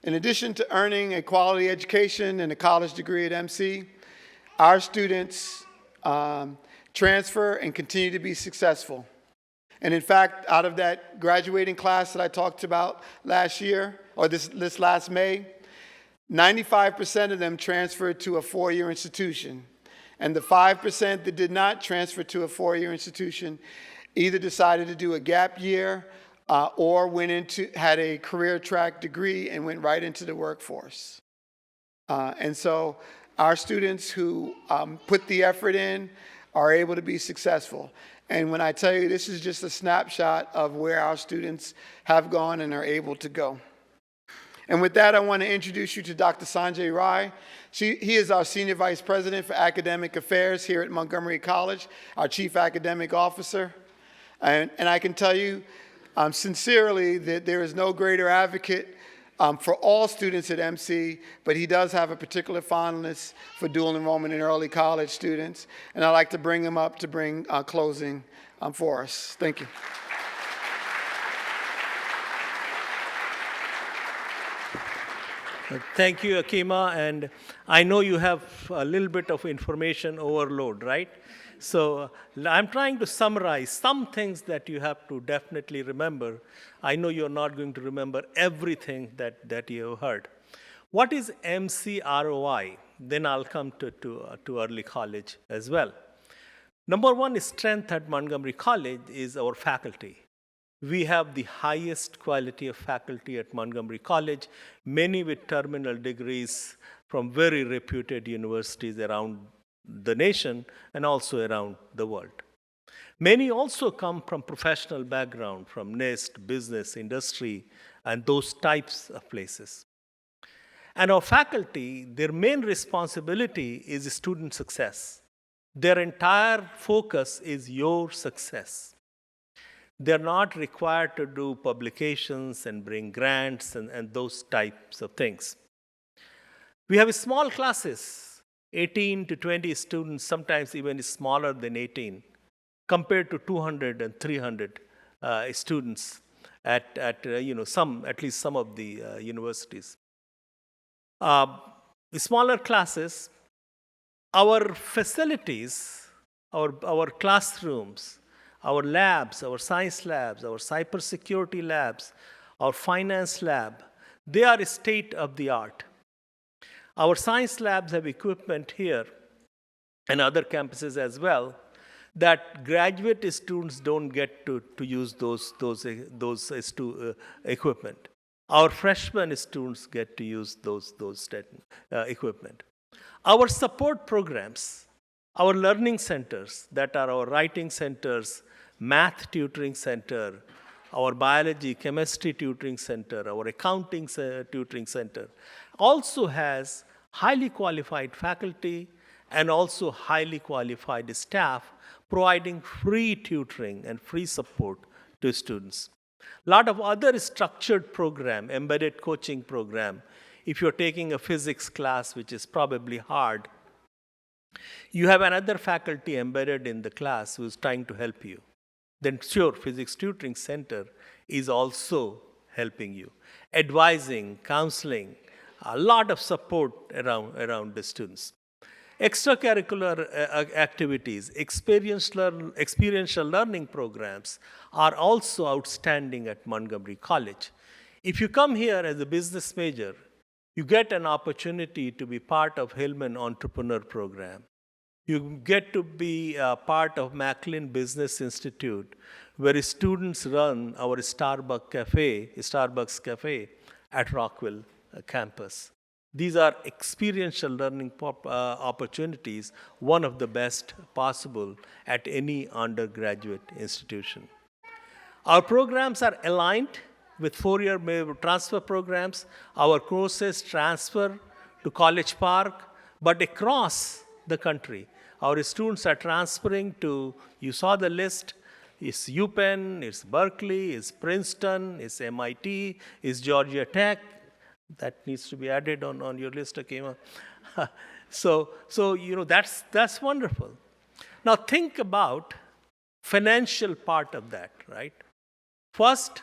in addition to earning a quality education and a college degree at MC, our students transfer and continue to be successful. And in fact, out of that graduating class that I talked about last year, or this last May, 95% of them transferred to a four-year institution. And the 5% that did not transfer to a four-year institution either decided to do a gap year or had a career track degree and went right into the workforce. And so our students who put the effort in are able to be successful. And when I tell you this is just a snapshot of where our students have gone and are able to go. And with that, I want to introduce you to Dr. Sanjay Rai. He is our Senior Vice President for Academic Affairs here at Montgomery College, our Chief Academic Officer. And I can tell you sincerely that there is no greater advocate for all students at MC, but he does have a particular fondness for dual enrollment in early college students. And I'd like to bring him up to bring closing for us. Thank you. Thank you, Akima. And I know you have a little bit of information overload, right? So I'm trying to summarize some things that you have to definitely remember. I know you're not going to remember everything that you have heard. What is MCROI? Then I'll come to early college as well. Number one strength at Montgomery College is our faculty. We have the highest quality of faculty at Montgomery College, many with terminal degrees from very reputed universities around the nation and also around the world. Many also come from professional background, from NIST, business, industry, and those types of places. And our faculty, their main responsibility is student success. Their entire focus is your success. They're not required to do publications and bring grants and those types of things. We have small classes, 18 to 20 students, sometimes even smaller than 18, compared to 200 and 300 students at least some of the universities. The smaller classes, our facilities, our classrooms, our labs, our science labs, our cybersecurity labs, our finance lab, they are state of the art. Our science labs have equipment here and other campuses as well that graduate students don't get to use those equipment. Our freshman students get to use those equipment. Our support programs, our learning centers that are our writing centers, math tutoring center, our biology, chemistry tutoring center, our accounting tutoring center, also has highly qualified faculty and also highly qualified staff providing free tutoring and free support to students. A lot of other structured program, embedded coaching program. If you're taking a physics class, which is probably hard, you have another faculty embedded in the class who's trying to help you. Then sure, Physics Tutoring Center is also helping you. Advising, counseling, a lot of support around the students. Extracurricular activities, experiential learning programs are also outstanding at Montgomery College. If you come here as a business major, you get an opportunity to be part of Hillman Entrepreneur Program. You get to be a part of Macklin Business Institute, where students run our Starbucks Cafe at Rockville campus. These are experiential learning opportunities, one of the best possible at any undergraduate institution. Our programs are aligned with four-year transfer programs. Our courses transfer to College Park, but across the country. Our students are transferring to, you saw the list, it's UPenn, it's Berkeley, it's Princeton, it's MIT, it's Georgia Tech. That needs to be added on your list, Akima. So that's wonderful. Now think about financial part of that, right? First,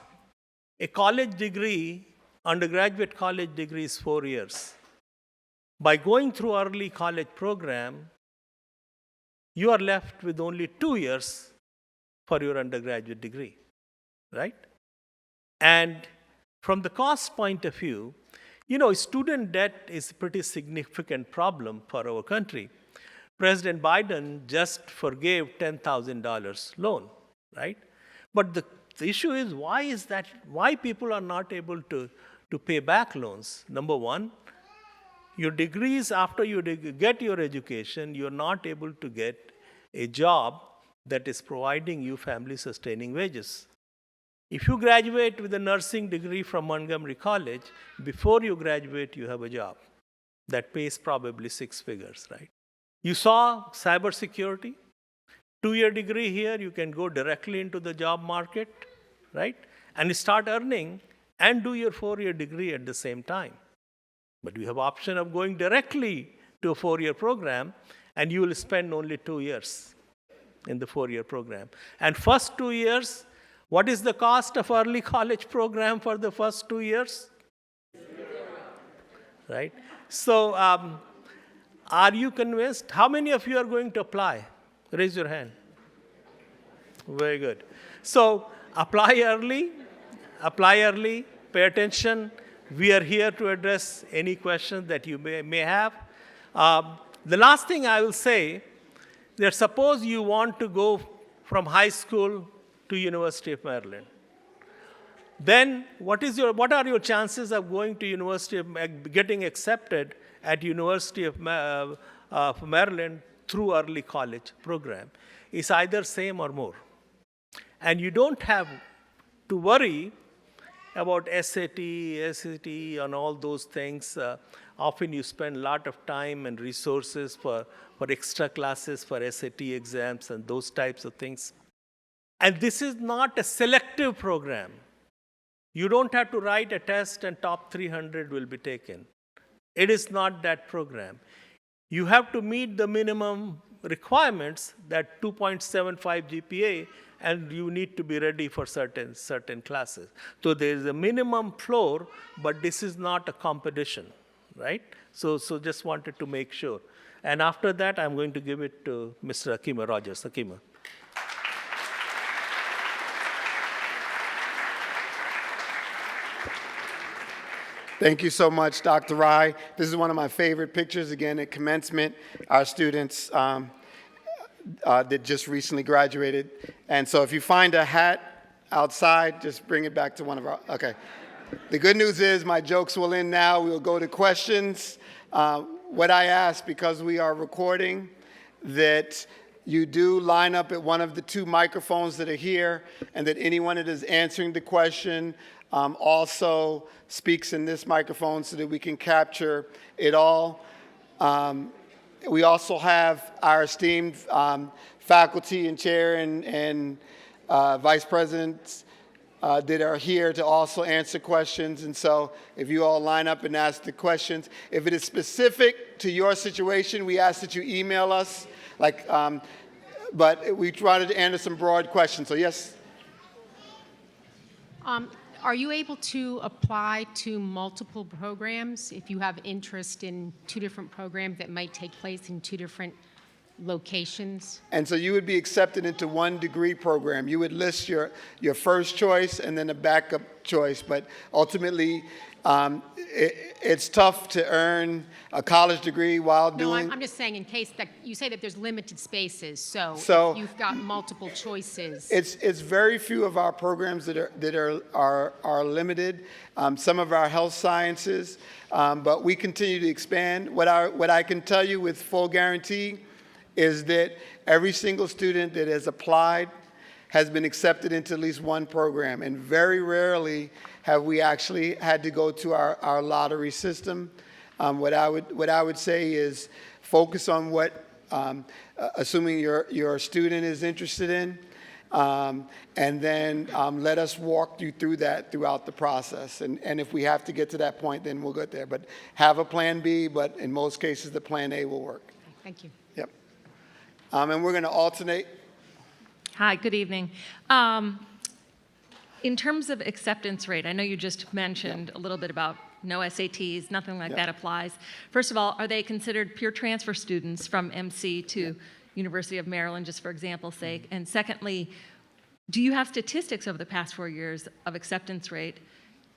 a college degree, undergraduate college degree is 4 years. By going through early college program, you are left with only 2 years for your undergraduate degree, right? And from the cost point of view, student debt is a pretty significant problem for our country. President Biden just forgave $10,000 loan, right? But the issue is, why people are not able to pay back loans? Number one, your degrees, after you get your education, you're not able to get a job that is providing you family-sustaining wages. If you graduate with a nursing degree from Montgomery College, before you graduate, you have a job that pays probably 6 figures, right? You saw cybersecurity, 2-year degree here, you can go directly into the job market, right? And start earning and do your 4-year degree at the same time. But you have option of going directly to a 4-year program, and you will spend only 2 years in the 4-year program. And first 2 years, what is the cost of early college program for the first 2 years? Right? So, are you convinced? How many of you are going to apply? Raise your hand. Very good. So, apply early, pay attention. We are here to address any questions that you may have. The last thing I will say, that suppose you want to go from high school to University of Maryland. Then what are your chances of going to University of getting accepted at University of Maryland through early college program? It's either same or more. And you don't have to worry about SAT, and all those things. Often you spend a lot of time and resources for extra classes, for SAT exams and those types of things. And this is not a selective program. You don't have to write a test and top 300 will be taken. It is not that program. You have to meet the minimum requirements, that 2.75 GPA, and you need to be ready for certain classes. So there is a minimum floor, but this is not a competition, right? So just wanted to make sure. And after that, I'm going to give it to Mr. Akima Rogers. Akima. Thank you so much, Dr. Rai. This is one of my favorite pictures, again, at commencement. Our students that just recently graduated. And so if you find a hat outside, just bring it back to one of our, okay. The good news is my jokes will end now. We'll go to questions. What I ask, because we are recording, that you do line up at one of the 2 microphones that are here, and that anyone that is answering the question also speaks in this microphone so that we can capture it all. We also have our esteemed faculty and chair and vice presidents that are here to also answer questions. And so if you all line up and ask the questions, if it is specific to your situation, we ask that you email us. But we try to answer some broad questions. So yes? Are you able to apply to multiple programs if you have interest in 2 different programs that might take place in 2 different locations? And so you would be accepted into 1 degree program. You would list your first choice and then a backup choice. But ultimately, it's tough to earn a college degree while doing... No, I'm just saying in case that you say that there's limited spaces, so if you've got multiple choices. It's very few of our programs that are limited. Some of our health sciences, but we continue to expand. What I can tell you with full guarantee is that every single student that has applied has been accepted into at least 1 program, and very rarely have we actually had to go to our lottery system. What I would say is focus on what, assuming your student is interested in, and then let us walk you through that throughout the process. And if we have to get to that point, then we'll get there. But have a plan B, but in most cases, the plan A will work. Thank you. Yep. And we're going to alternate. Hi, good evening. In terms of acceptance rate, I know you just mentioned a little bit about no SATs, nothing like that applies. First of all, are they considered pure transfer students from MC to University of Maryland, just for example's sake? And secondly, do you have statistics over the past 4 years of acceptance rate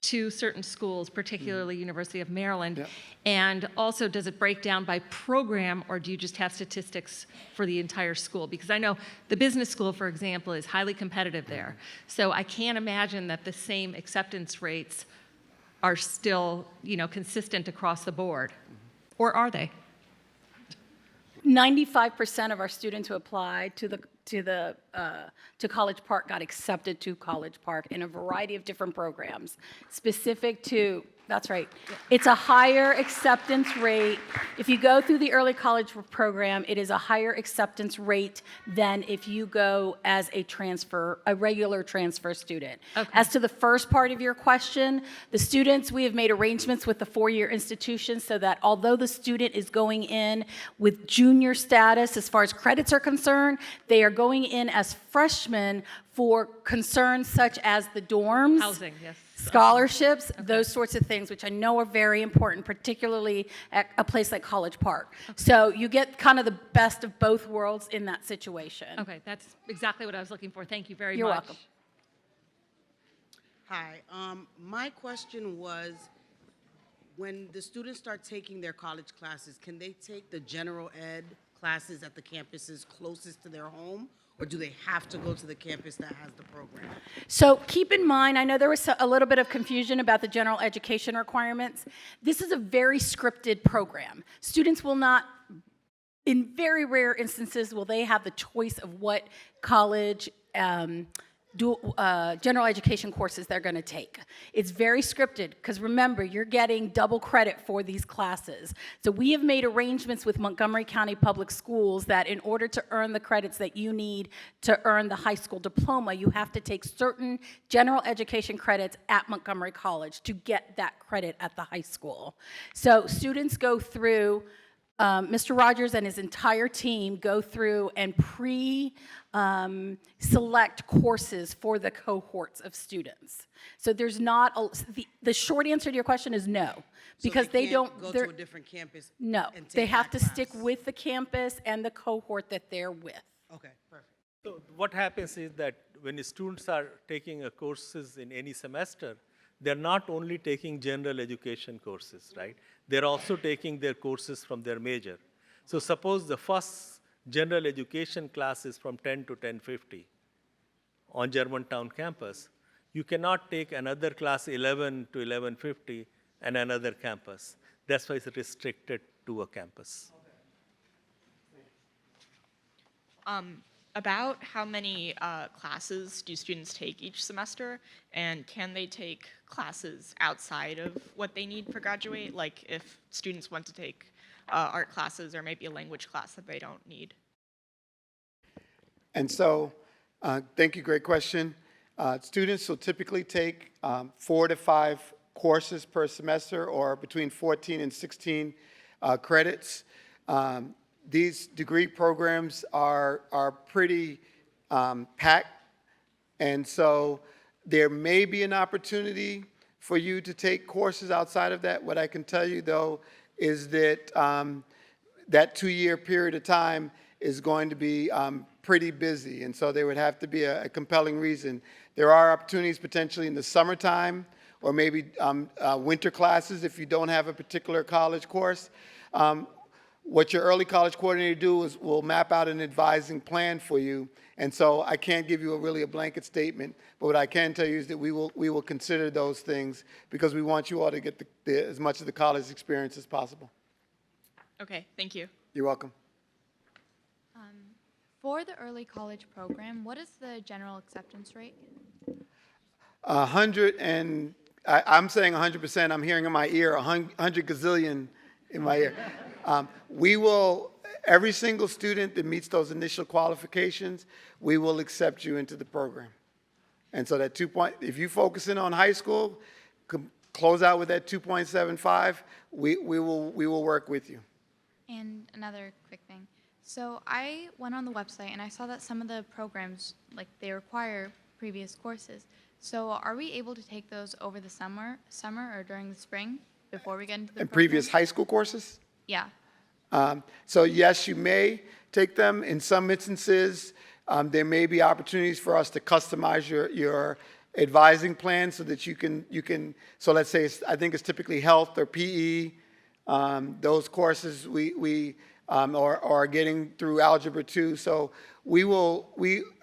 to certain schools, particularly University of Maryland? And also, does it break down by program, or do you just have statistics for the entire school? Because I know the business school, for example, is highly competitive there. So I can't imagine that the same acceptance rates are still, consistent across the board. Or are they? 95% of our students who applied to College Park got accepted to College Park in a variety of different programs specific to, that's right, it's a higher acceptance rate. If you go through the early college program, it is a higher acceptance rate than if you go as a regular transfer student. Okay. As to the first part of your question, the students, we have made arrangements with the four-year institutions so that although the student is going in with junior status as far as credits are concerned, they are going in as freshmen for concerns such as the dorms, Housing, yes. scholarships, those sorts of things, which I know are very important, particularly at a place like College Park. So you get kind of the best of both worlds in that situation. Okay, that's exactly what I was looking for. Thank you very You're much. welcome. Hi, my question was, when the students start taking their college classes, can they take the general ed classes at the campuses closest to their home? Or do they have to go to the campus that has the program? So keep in mind, I know there was a little bit of confusion about the general education requirements. This is a very scripted program. Students will not, in very rare instances, will they have the choice of what college general education courses they're going to take. It's very scripted because remember, you're getting double credit for these classes. So we have made arrangements with Montgomery County Public Schools that in order to earn the credits that you need to earn the high school diploma, you have to take certain general education credits at Montgomery College to get that credit at the high school. So students go through Mr. Rogers and his entire team go through and select courses for the cohorts of students. So there's not, the short answer to your question is no. Because so they don't go to a different campus. No, and take they have that to stick class. with the campus and the cohort that they're with. Okay, perfect. So what happens is that when the students are taking courses in any semester, they're not only taking general education courses, right? They're also taking their courses from their major. So suppose the first general education class is from 10 to 10:50 on Germantown campus. You cannot take another class 11 to 11:50 and another campus. That's why it's restricted to a campus. About how many classes do students take each semester, and can they take classes outside of what they need for graduate, like if students want to take art classes or maybe a language class that they don't need? And so, thank you, great question. Students will typically take 4 to 5 courses per semester, or between 14 and 16 credits. These degree programs are pretty packed, and so there may be an opportunity for you to take courses outside of that. What I can tell you, though, is that that 2-year period of time is going to be pretty busy, and so there would have to be a compelling reason. There are opportunities potentially in the summertime, or maybe winter classes if you don't have a particular college course. What your early college coordinator do is will map out an advising plan for you. And so I can't give you a blanket statement, but what I can tell you is that we will consider those things because we want you all to get as much of the college experience as possible. Okay, thank you. You're welcome. For the early college program, what is the general acceptance rate? 100 and, I'm saying 100%, I'm hearing in my ear 100 gazillion in my ear. We will, every single student that meets those initial qualifications, we will accept you into the program. And so that if you focus in on high school, close out with that 2.75, we will work with you. And another quick thing. So I went on the website and I saw that some of the programs, like they require previous courses. So are we able to take those over the summer or during the spring before we get into the program? Previous high school courses? Yeah. So yes, you may take them. In some instances, there may be opportunities for us to customize your advising plan so that you can. So let's say I think it's typically health or PE. Those courses we or are getting through Algebra 2. So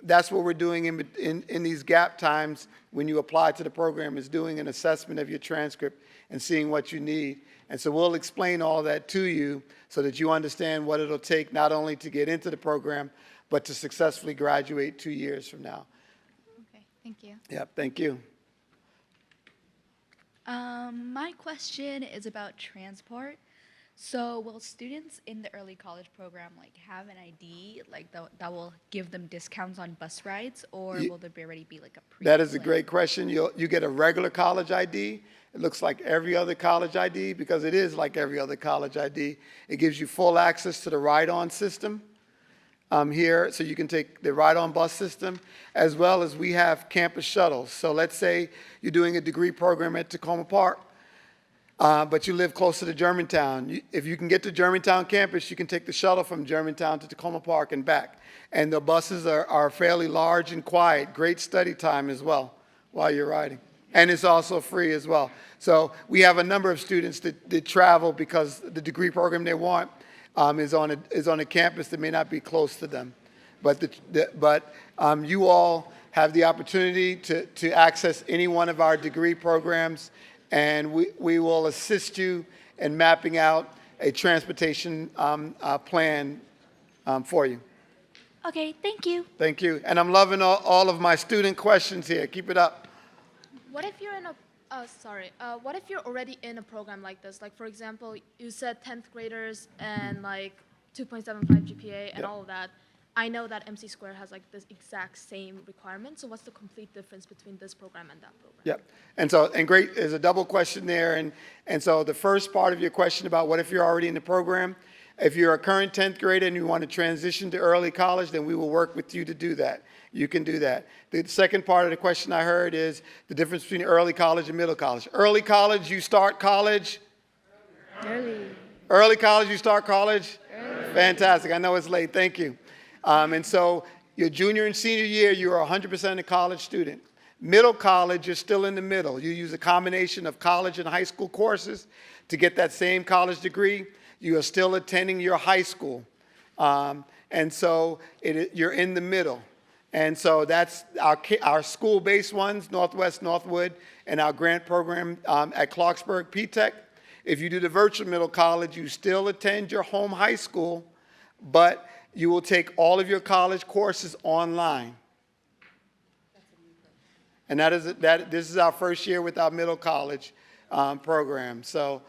that's what we're doing in these gap times when you apply to the program, is doing an assessment of your transcript and seeing what you need. And so we'll explain all that to you so that you understand what it'll take not only to get into the program, but to successfully graduate 2 years from now. Okay, thank you. Yep, thank you. My question is about transport. So will students in the early college program have an ID that will give them discounts on bus rides, or will there already be a pre? That is a great question. You get a regular college ID. It looks like every other college ID because it is like every other college ID. It gives you full access to the ride-on system here, so you can take the ride-on bus system, as well as we have campus shuttles. So let's say you're doing a degree program at Tacoma Park, but you live closer to Germantown. If you can get to Germantown campus, you can take the shuttle from Germantown to Tacoma Park and back. And the buses are fairly large and quiet. Great study time as well while you're riding. And it's also free as well. So we have a number of students that travel because the degree program they want is on a campus that may not be close to them. But you all have the opportunity to access any one of our degree programs, and we will assist you in mapping out a transportation plan for you. Okay, thank you. Thank you. And I'm loving all of my student questions here. Keep it up. What if you're in a what if you're already in a program like this? Like, for example, you said 10th graders and 2.75 GPA and all of that. I know that MC Square has this exact same requirement. So what's the complete difference between this program and that program? Yep. And great, there's a double question there. And so the first part of your question about what if you're already in the program, if you're a current 10th grader and you want to transition to early college, then we will work with you to do that. You can do that. The second part of the question I heard is the difference between early college and middle college. Early college, you start college. Early college, you start college. Fantastic. I know it's late. Thank you. And so your junior and senior year, you're 100% a college student. Middle college, you're still in the middle. You use a combination of college and high school courses to get that same college degree. You are still attending your high school. And so you're in the middle. And so that's our school-based ones, Northwest, Northwood, and our grant program at Clarksburg, P-Tech. If you do the virtual middle college, you still attend your home high school, but you will take all of your college courses online. And this is our first year with our middle college program. So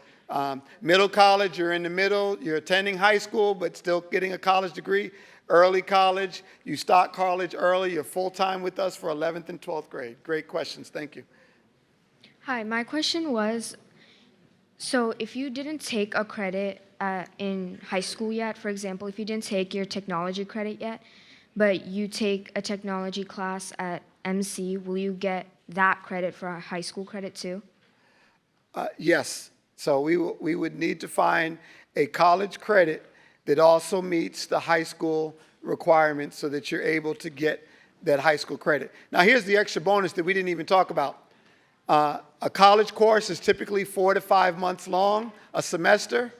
middle college, you're in the middle, you're attending high school, but still getting a college degree. Early college, you start college early, you're full-time with us for 11th and 12th grade. Great questions, thank you. Hi, my question was, so if you didn't take a credit in high school yet, for example, if you didn't take your technology credit yet, but you take a technology class at MC, will you get that credit for a high school credit too? Yes, so we would need to find a college credit that also meets the high school requirements so that you're able to get that high school credit. Now here's the extra bonus that we didn't even talk about. A college course is typically 4 to 5 months long, a semester.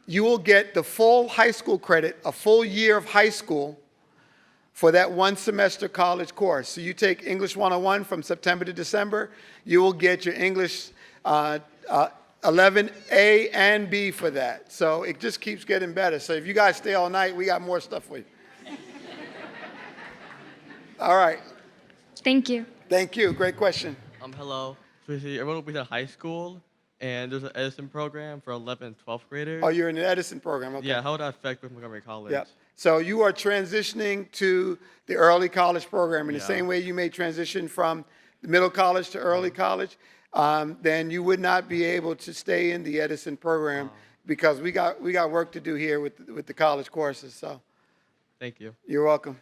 You will get the full high school credit, a full year of high school for that one semester college course. So you take English 101 from September to December, you will get your English 11A and B for that. So it just keeps getting better. So if you guys stay all night, we got more stuff for you. All right. Thank you. Thank you. Great question. Hello. So everyone will be to high school, and there's an Edison program for 11th and 12th graders. Oh, you're in the Edison program. Okay. Yeah, how would that affect with Montgomery College? Yeah. So you are transitioning to the early college program in the same way you may transition from the middle college to early college. Then you would not be able to stay in the Edison program because we got work to do here with the college courses. So, thank you. You're welcome.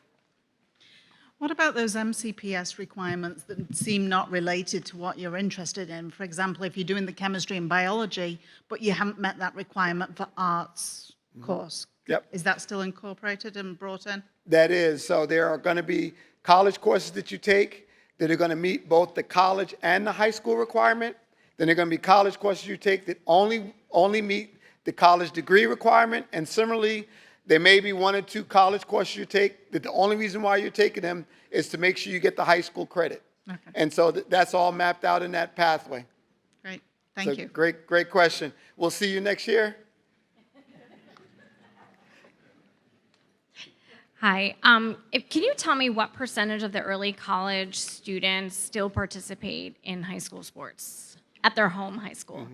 What about those MCPS requirements that seem not related to what you're interested in? For example, if you're doing the chemistry and biology, but you haven't met that requirement for arts course. Yep. Is that still incorporated and brought in? That is. So there are going to be college courses that you take that are going to meet both the college and the high school requirement. Then there are going to be college courses you take that only meet the college degree requirement, and similarly, there may be 1 or 2 college courses you take that the only reason why you're taking them is to make sure you get the high school credit. Okay. And so that's all mapped out in that pathway. Great, thank So you. Great question. We'll see you next year. Hi. Can you tell me what percentage of the early college students still participate in high school sports at their home high school?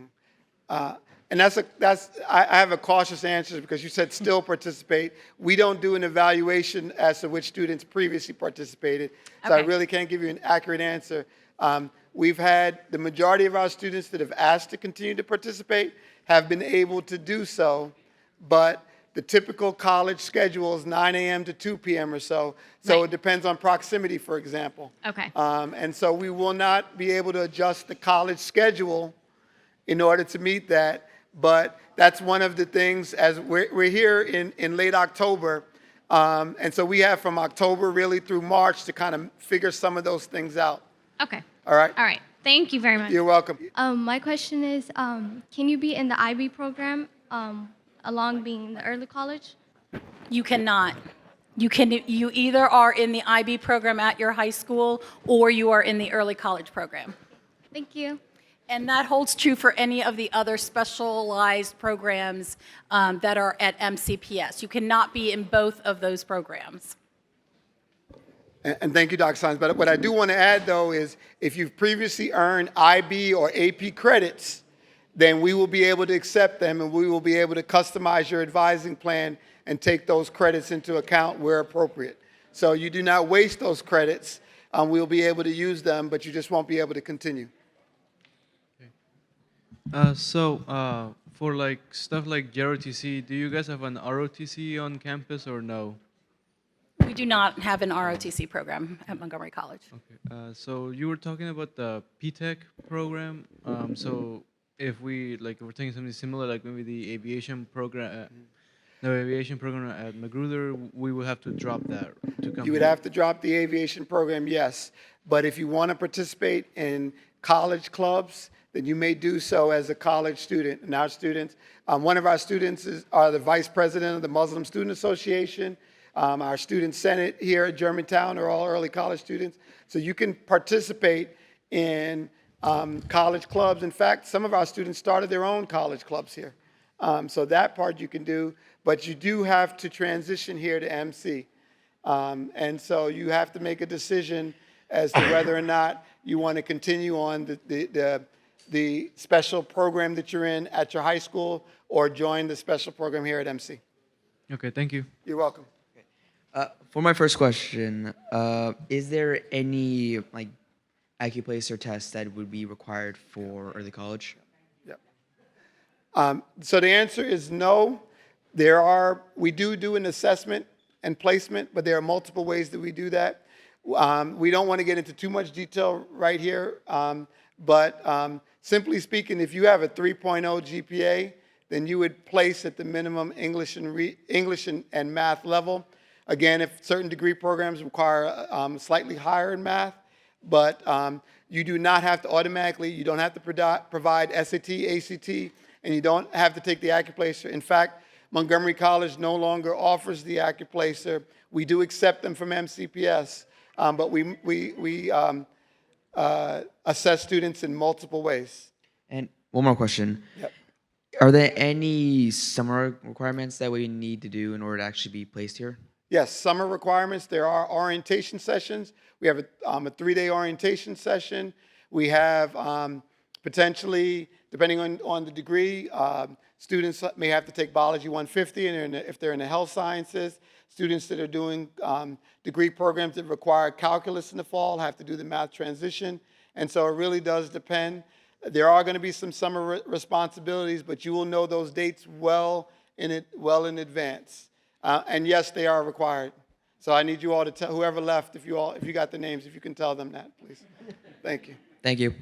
And I have a cautious answer because you said still participate. We don't do an evaluation as to which students previously participated, so I Okay. really can't give you an accurate answer. We've had the majority of our students that have asked to continue to participate have been able to do so, but the typical college schedule is 9 a.m. to 2 p.m. or so, so Right. it depends on proximity, for example. Okay. And so we will not be able to adjust the college schedule in order to meet that. But that's one of the things, as we're here in late October, and so we have from October really through March to kind of figure some of those things out. Okay. All right? All right. Thank you very much. You're welcome. My question is, can you be in the IB program along being in the early college? You cannot. You either are in the IB program at your high school or you are in the early college program. Thank you. And that holds true for any of the other specialized programs that are at MCPS. You cannot be in both of those programs. And thank you, Dr. Sines. But what I do want to add, though, is if you've previously earned IB or AP credits, then we will be able to accept them and we will be able to customize your advising plan and take those credits into account where appropriate. So you do not waste those credits. We'll be able to use them, but you just won't be able to continue. For like stuff like ROTC, do you guys have an ROTC on campus or no? We do not have an ROTC program at Montgomery College. So you were talking about the PTech program. So if we're taking something similar, like maybe the aviation program, at Magruder, we will have to drop that to come. You would here. have to drop the aviation program, yes. But if you want to participate in college clubs, then you may do so as a college student. And our students, one of our students are the vice president of the Muslim Student Association. Our student senate here at Germantown are all early college students. So you can participate in college clubs. In fact, some of our students started their own college clubs here. So that part you can do, but you do have to transition here to MC. And so you have to make a decision as to whether or not you want to continue on the special program that you're in at your high school or join the special program here at MC. Okay, thank you. You're welcome. For my first question, is there any AccuPlacer test that would be required for early college? So the answer is no. We do an assessment and placement, but there are multiple ways that we do that. We don't want to get into too much detail right here, but simply speaking, if you have a 3.0 GPA, then you would place at the minimum English and math level. Again, if certain degree programs require slightly higher in math, but you do not have to automatically, you don't have to provide SAT, ACT, and you don't have to take the AccuPlacer. In fact, Montgomery College no longer offers the AccuPlacer. We do accept them from MCPS, but we assess students in multiple ways. And one more question. Yep. Are there any summer requirements that we need to do in order to actually be placed here? Yes, summer requirements. There are orientation sessions. We have a 3-day orientation session. We have potentially, depending on the degree, students may have to take Biology 150, and if they're in the health sciences. Students that are doing degree programs that require calculus in the fall have to do the math transition. And so it really does depend. There are going to be some summer responsibilities, but you will know those dates well in advance. And yes, they are required. So I need you all to tell whoever left, if you got the names, if you can tell them that, please. Thank you. Thank you.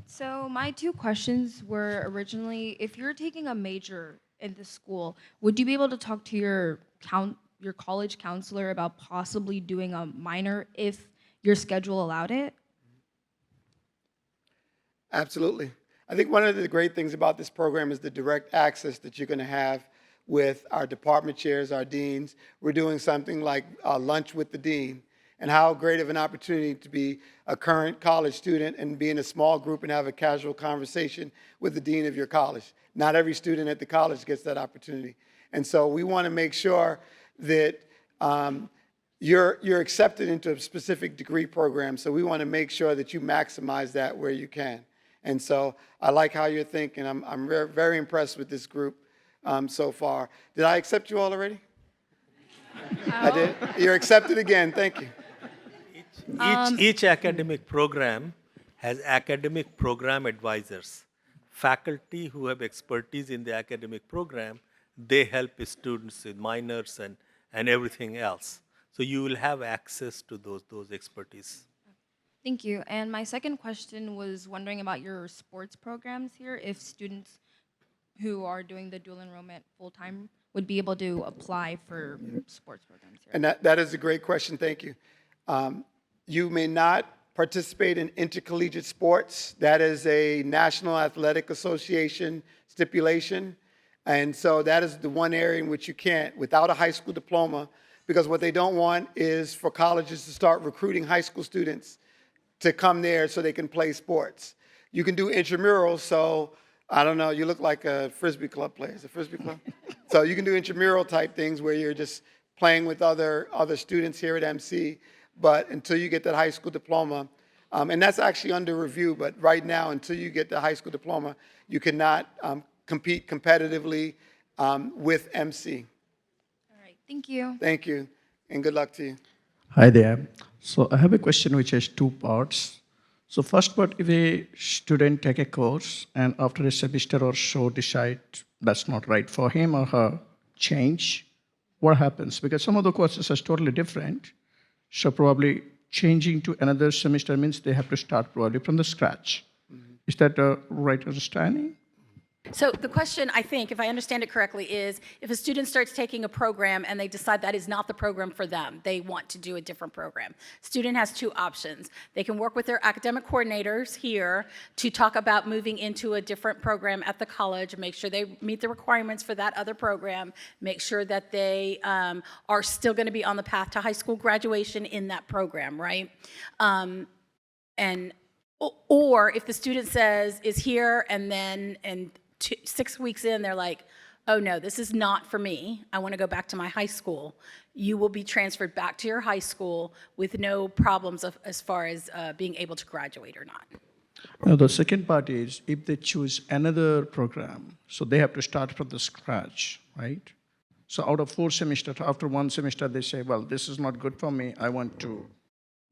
So my two questions were originally, if you're taking a major in the school, would you be able to talk to your college counselor about possibly doing a minor if your schedule allowed it? Absolutely. I think one of the great things about this program is the direct access that you're going to have with our department chairs, our deans. We're doing something like lunch with the dean, and how great of an opportunity to be a current college student and be in a small group and have a casual conversation with the dean of your college. Not every student at the college gets that opportunity. And so we want to make sure that you're accepted into a specific degree program, so we want to make sure that you maximize that where you can. And so I like how you're thinking. I'm very, very impressed with this group so far. Did I accept you all already? I did? You're accepted again. Thank you. Each academic program has academic program advisors. Faculty who have expertise in the academic program, they help students with minors and everything else. So you will have access to those expertise. Thank you. And my second question was wondering about your sports programs here, if students who are doing the dual enrollment full-time would be able to apply for sports programs here. And that is a great question. Thank you. You may not participate in intercollegiate sports. That is a National Athletic Association stipulation. And so that is the one area in which you can't, without a high school diploma, because what they don't want is for colleges to start recruiting high school students to come there so they can play sports. You can do intramurals, so I don't know, you look like a Frisbee club player. Is it Frisbee club? So you can do intramural type things where you're just playing with other students here at MC, but until you get that high school diploma, and that's actually under review, but right now, until you get the high school diploma, you cannot compete competitively with MC. All right, thank you. Thank you, and good luck to you. Hi there. So I have a question which has two parts. So first part, if a student take a course and after a semester or so decide that's not right for him or her, change, what happens? Because some of the courses are totally different. So probably changing to another semester means they have to start probably from the scratch. Mm-hmm. Is that a right understanding? So the question, I think, if I understand it correctly, is if a student starts taking a program and they decide that is not the program for them, they want to do a different program. Student has two options. They can work with their academic coordinators here to talk about moving into a different program at the college, make sure they meet the requirements for that other program, make sure that they are still going to be on the path to high school graduation in that program, right? Or if the student is here and then 6 weeks in, they're like, oh no, this is not for me. I want to go back to my high school. You will be transferred back to your high school with no problems as far as being able to graduate or not. Now the second part is if they choose another program, so they have to start from the scratch, right? So out of 4 semesters, after 1 semester, they say, well, this is not good for me. I want to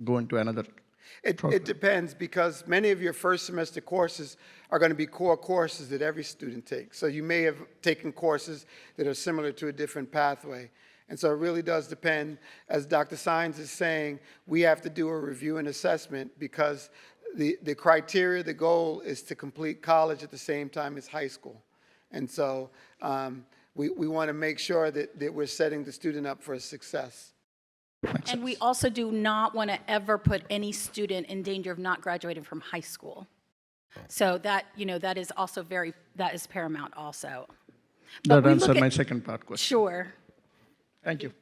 go into another program. It depends, because many of your first semester courses are going to be core courses that every student takes. So you may have taken courses that are similar to a different pathway. And so it really does depend. As Dr. Sines is saying, we have to do a review and assessment because the criteria, the goal is to complete college at the same time as high school. And so we want to make sure that we're setting the student up for success. And we also do not want to ever put any student in danger of not graduating from high school. So that, that is also that is paramount also. That answered my second part question. Sure. Thank you.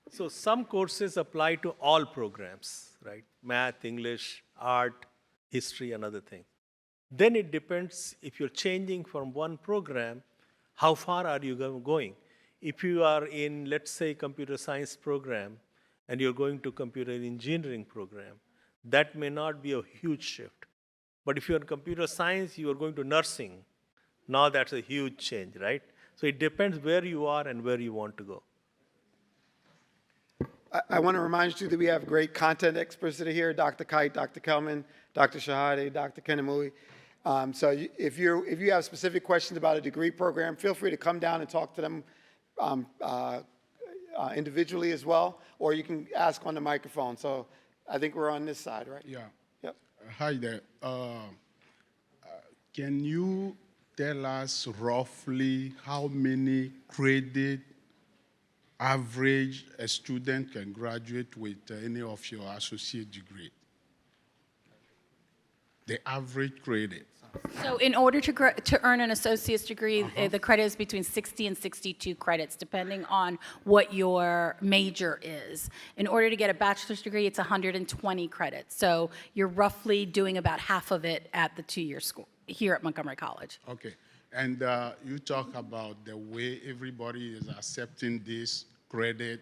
So some courses apply to all programs, right? Math, English, art, history, and other things. Then it depends if you're changing from one program, how far are you going? If you are in, let's say, computer science program, and you're going to computer engineering program, that may not be a huge shift. But if you're in computer science, you are going to nursing. Now that's a huge change, right? So it depends where you are and where you want to go. I want to remind you that we have great content experts that are here, Dr. Kite, Dr. Kelman, Dr. Shahade, Dr. Kanamui. So if you have specific questions about a degree program, feel free to come down and talk to them individually as well, or you can ask on the microphone. So I think we're on this side, right? Yeah. Yep. Hi there. Can you tell us roughly how many credit average a student can graduate with any of your associate degree? the average credit. So in order to earn an associate's degree, the credit is between 60 and 62 credits, depending on what your major is. In order to get a bachelor's degree, it's 120 credits. So you're roughly doing about half of it at the two-year school here at Montgomery College. Okay. And you talk about the way everybody is accepting this credit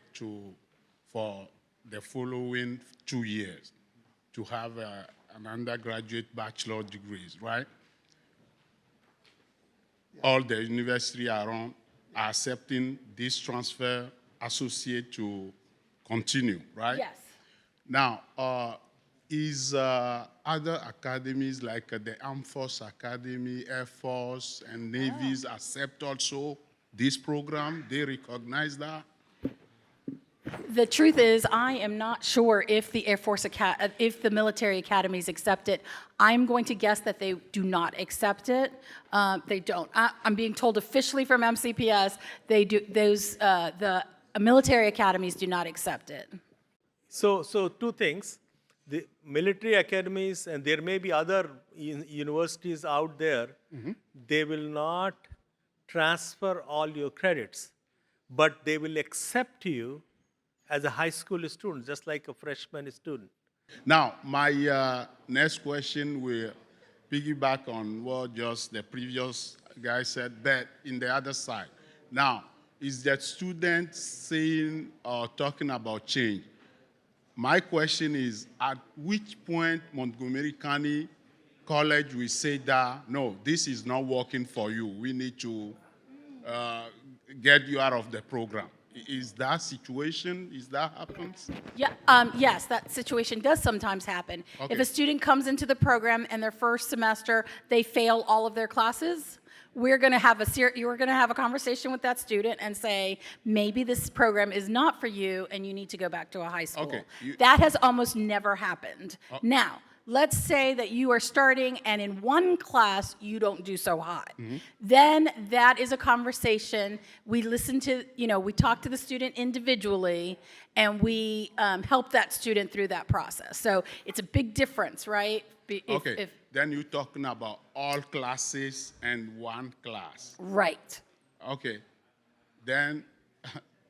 for the following 2 years to have an undergraduate bachelor degrees, right? All the university around are accepting this transfer associate to continue, right? Yes. Now, is other academies like the Armed Force Academy, Air Force, and Navies accept also this program? They recognize that? The truth is, I am not sure if the if the military academies accept it. I'm going to guess that they do not accept it. They don't. I'm being told officially from MCPS, they do. The military academies do not accept it. So two things. The military academies, and there may be other universities out there, they will not transfer all your credits, but they will accept you as a high school student, just like a freshman student. Now, my next question will piggyback on what just the previous guy said, but in the other side. Now, is that student saying or talking about change? My question is, at which point Montgomery County College will say that, no, this is not working for you. We need to get you out of the program. Is that situation, is that happens? Yeah, yes, that situation does sometimes happen. Okay. If a student comes into the program and their first semester, they fail all of their classes, you're going to have a conversation with that student and say, maybe this program is not for you and you need to go back to a high school. Okay, That has almost never happened. Now, let's say that you are starting and in one class you don't do so hot. Then that is a conversation. We listen to, we talk to the student individually and we help that student through that process. So it's a big difference, right? Then you're talking about all classes and one class. Right. Okay. Then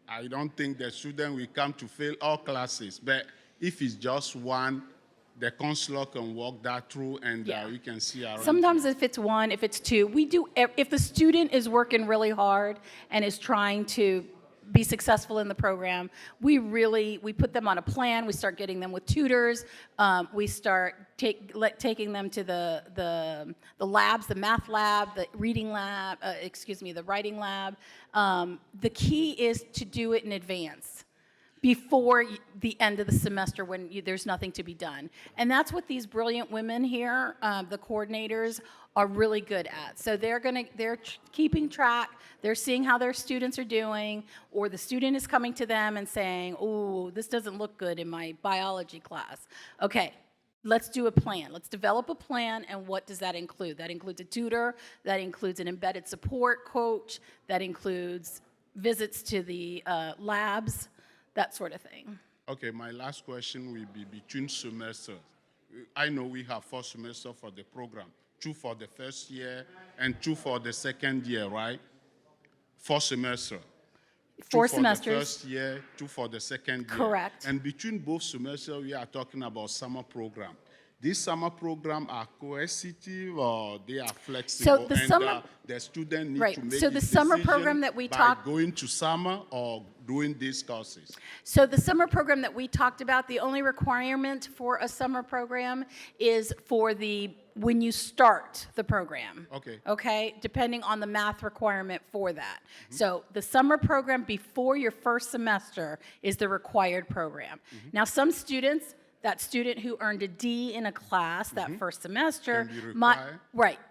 I don't think the student will come to fail all classes, but if it's just one, the counselor can walk that through and we can see our. Sometimes if it's one, if it's two, if the student is working really hard and is trying to be successful in the program, we put them on a plan. We start getting them with tutors. We start taking them to the labs, the math lab, the reading lab, the writing lab. The key is to do it in advance, before the end of the semester when there's nothing to be done. And that's what these brilliant women here, the coordinators, are really good at. So they're keeping track, they're seeing how their students are doing, or the student is coming to them and saying, oh, this doesn't look good in my biology class. Okay, let's do a plan. Let's develop a plan, and what does that include? That includes a tutor, that includes an embedded support coach, that includes visits to the labs, that sort of thing. Okay, my last question will be between semesters. I know we have 4 semesters for the program, 2 for the first year and 2 for the second year, right? 4 semesters. 4 2 semesters. for the first year, 2 for the second year. Correct. And between both semesters, we are talking about summer program. These summer programs are coercive or they are flexible? So the student need right. to make So the summer program that we talked going to summer or doing these courses. So the summer program that we talked about, the only requirement for a summer program is for when you start the program. Okay. Okay, depending on the math requirement for that. So the summer program before your first semester is the required program. Now some students, that student who earned a D in a class that first semester,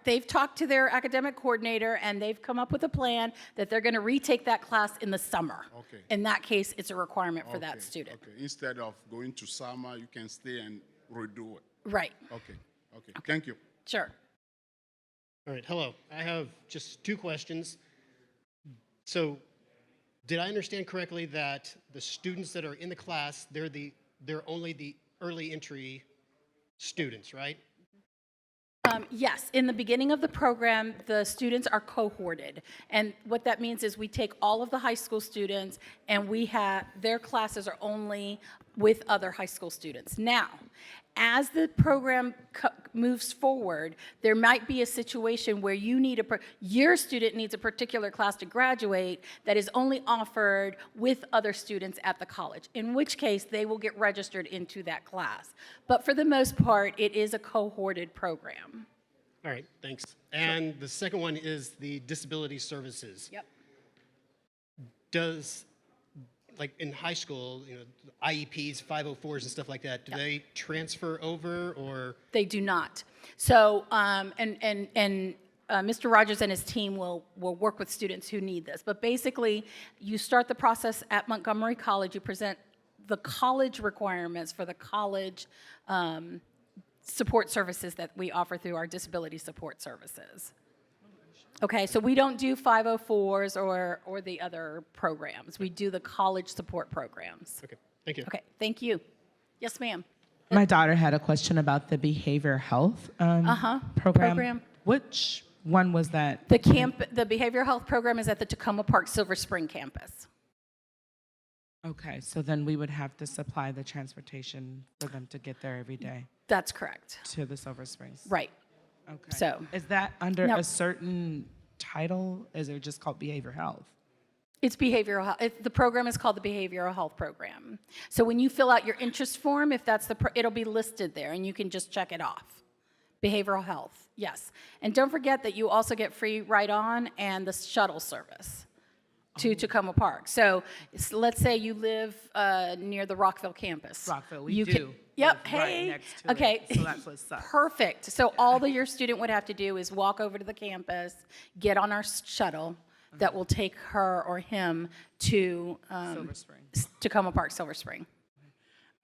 they've talked to their academic coordinator and they've come up with a plan that they're going to retake that class in the summer. Okay. In that case, it's a requirement for that student. Okay. Instead of going to summer, you can stay and redo it. Right. Okay. Thank you. Sure. All right. Hello. I have just 2 questions. So, did I understand correctly that the students that are in the class, they're only the early entry students, right? Yes, in the beginning of the program, the students are cohorted. And what that means is we take all of the high school students and their classes are only with other high school students. Now, as the program moves forward, there might be a situation where your student needs a particular class to graduate that is only offered with other students at the college, in which case they will get registered into that class. But for the most part, it is a cohorted program. All right, thanks. And the second one is the disability services. Yep. Does, like in high school, IEPs, 504s and stuff like that, do they transfer over or? They do not. So, Mr. Rogers and his team will work with students who need this. But basically, you start the process at Montgomery College. You present the college requirements for the college support services that we offer through our disability support services. Okay, so we don't do 504s or the other programs. We do the college support programs. Okay, thank you. Okay, thank you. Yes, ma'am. My daughter had a question about the behavioral health program. Which one was that? The behavioral health program is at the Tacoma Park Silver Spring campus. Okay, so then we would have to supply the transportation for them to get there every day. That's correct. To the Silver Springs. Right. Okay. So is that under now, a certain title? Is it just called behavioral health? It's behavioral health. The program is called the Behavioral Health Program. So when you fill out your interest form, if that's it'll be listed there, and you can just check it off. Behavioral health, yes. And don't forget that you also get free ride-on and the shuttle service to Tacoma Park. So let's say you live near the Rockville campus. Rockville, we do. Yep. It's Hey. right next to Okay. it, so that's what's up. Perfect. So all your student would have to do is walk over to the campus, get on our shuttle that will take her or him to Silver Spring. Tacoma Park, Silver Spring.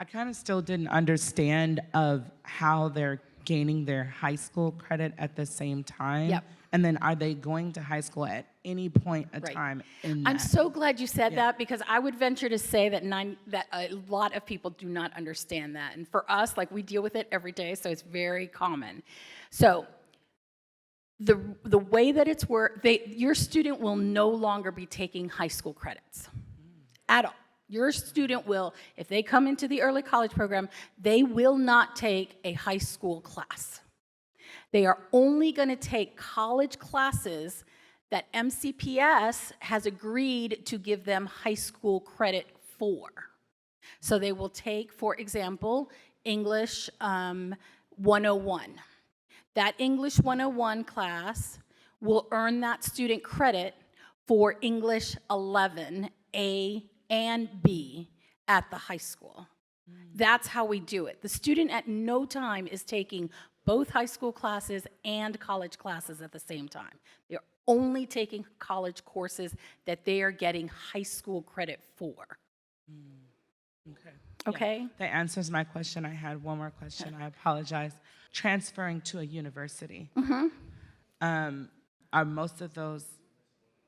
I kind of still didn't understand of how they're gaining their high school credit at the same time. Yep. And then are they going to high school at any point in Right. time in I'm that? so glad you said that, because I would venture to say that a lot of people do not understand that. And for us, like, we deal with it every day, so it's very common. So the way that it's worked, your student will no longer be taking high school credits at all. Your student will, if they come into the early college program, they will not take a high school class. They are only going to take college classes that MCPS has agreed to give them high school credit for. So they will take, for example, English 101. That English 101 class will earn that student credit for English 11, A and B at the high school. That's how we do it. The student at no time is taking both high school classes and college classes at the same time. They're only taking college courses that they are getting high school credit for. Okay. Okay? Yeah, that answers my question. I had one more question. I apologize. Transferring to a university. Are most of those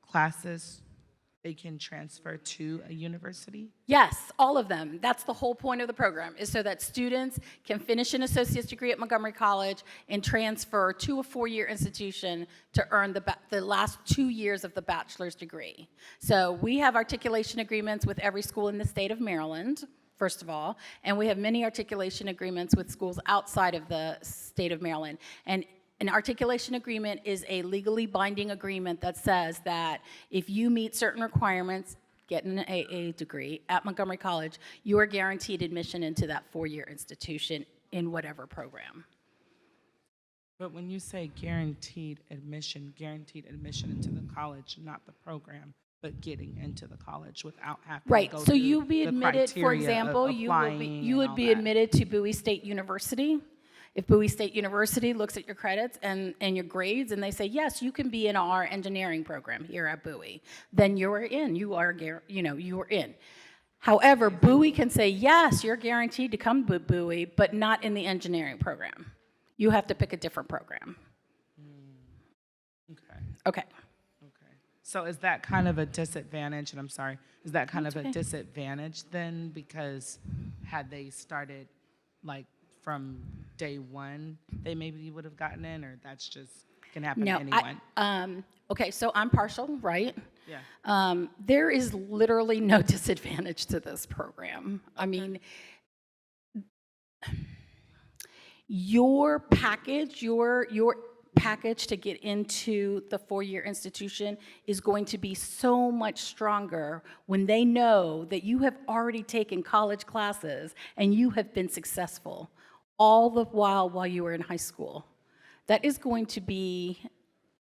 classes they can transfer to a university? Yes, all of them. That's the whole point of the program, is so that students can finish an associate's degree at Montgomery College and transfer to a four-year institution to earn the last 2 years of the bachelor's degree. So we have articulation agreements with every school in the state of Maryland, first of all, and we have many articulation agreements with schools outside of the state of Maryland. And an articulation agreement is a legally binding agreement that says that if you meet certain requirements, get an AA degree at Montgomery College, you are guaranteed admission into that four-year institution in whatever program. But when you say guaranteed admission into the college, not the program, but getting into the college without having Right, to go so through you'll be the admitted, for criteria of example, you applying would and all be that. admitted to Bowie State University. If Bowie State University looks at your credits and your grades and they say, yes, you can be in our engineering program here at Bowie, then you're in, you are in. However, Bowie can say, yes, you're guaranteed to come to Bowie, but not in the engineering program. You have to pick a different program. Okay. Okay. Okay. So is that kind of a disadvantage, and I'm sorry, is that kind of a disadvantage then, because had they started like from day one, they maybe would have gotten in, or that's just can happen No, to anyone? Okay, so I'm partial, right? Yeah. There is literally no disadvantage to this program. I mean, your package, your package to get into the four-year institution is going to be so much stronger when they know that you have already taken college classes and you have been successful all the while you were in high school. That is going to be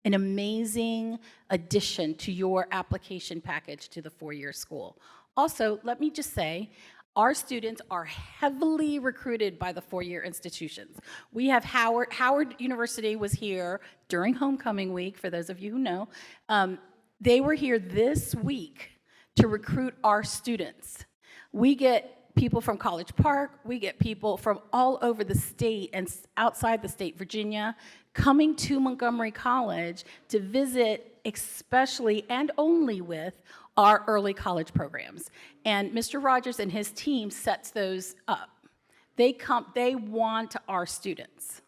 an amazing addition to your application package to the four-year school. Also, let me just say, our students are heavily recruited by the four-year institutions. We have Howard University was here during homecoming week, for those of you who know. They were here this week to recruit our students. We get people from College Park, we get people from all over the state and outside the state, Virginia, coming to Montgomery College to visit, especially and only with our early college programs. And Mr. Rogers and his team sets those up. They want our students.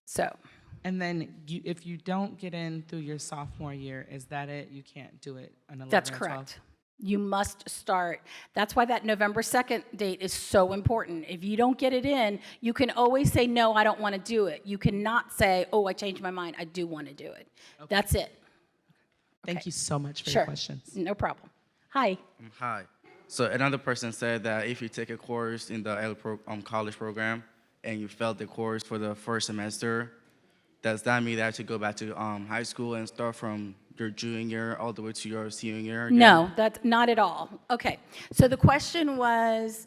So. And then if you don't get in through your sophomore year, is that it? You can't do it on 11 That's or 12? correct. You must start. That's why that November 2nd date is so important. If you don't get it in, you can always say, no, I don't want to do it. You cannot say, oh, I changed my mind. I do want to do it. Okay. That's it. Thank you so much for Sure. your questions. No problem. Hi. Hi. So another person said that if you take a course in the college program and you failed the course for the first semester, does that mean that you go back to high school and start from your junior year all the way to your senior year again? No, that's not at all. Okay. So the question was,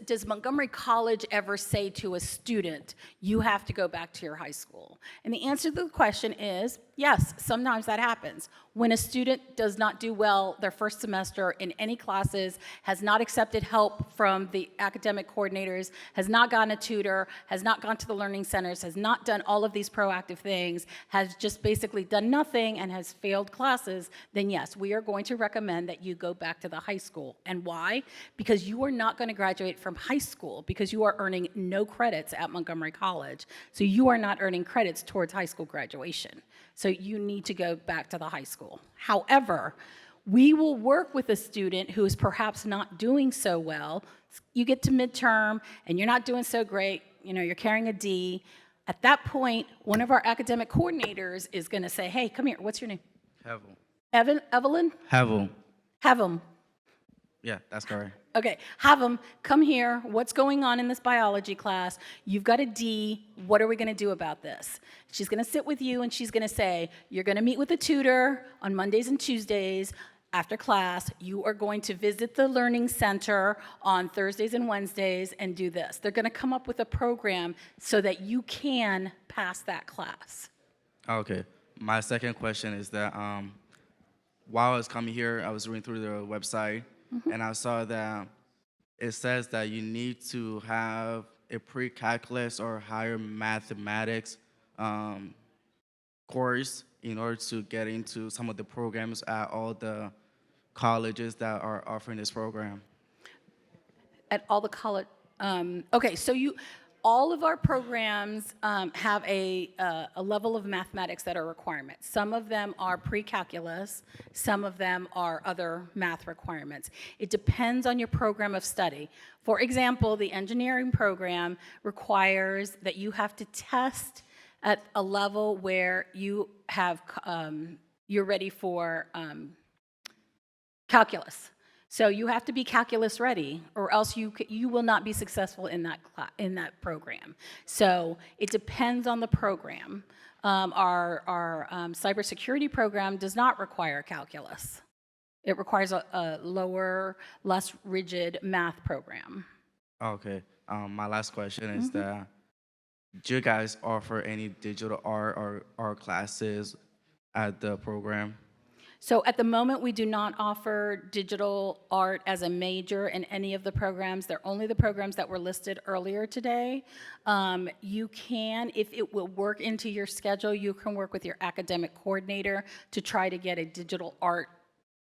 does Montgomery College ever say to a student, you have to go back to your high school? And the answer to the question is, yes, sometimes that happens. When a student does not do well their first semester in any classes, has not accepted help from the academic coordinators, has not gotten a tutor, has not gone to the learning centers, has not done all of these proactive things, has just basically done nothing and has failed classes, then yes, we are going to recommend that you go back to the high school. And why? Because you are not going to graduate from high school because you are earning no credits at Montgomery College. So you are not earning credits towards high school graduation. So you need to go back to the high school. However, we will work with a student who is perhaps not doing so well. You get to midterm and you're not doing so great, you're carrying a D. At that point, one of our academic coordinators is going to say, hey, come here, what's your name? Havel. Evelyn? Havel. Have him. Yeah, that's correct. Okay, have them come here. What's going on in this biology class? You've got a D. What are we going to do about this? She's going to sit with you and she's going to say, you're going to meet with a tutor on Mondays and Tuesdays after class. You are going to visit the learning center on Thursdays and Wednesdays and do this. They're going to come up with a program so that you can pass that class. Okay. My second question is that while I was coming here, I was reading through the website, and I saw that it says that you need to have a pre-calculus or higher mathematics course in order to get into some of the programs at all the colleges that are offering this program. At all the college, okay, so all of our programs have a level of mathematics that are requirements. Some of them are pre-calculus, some of them are other math requirements. It depends on your program of study. For example, the engineering program requires that you have to test at a level where you have, you're ready for calculus. So you have to be calculus ready, or else you will not be successful in that program. So it depends on the program. Our cybersecurity program does not require calculus. It requires a lower, less rigid math program. Okay. My last question is that, do you guys offer any digital art or art classes at the program? So at the moment, we do not offer digital art as a major in any of the programs. They're only the programs that were listed earlier today. You can, if it will work into your schedule, you can work with your academic coordinator to try to get a digital art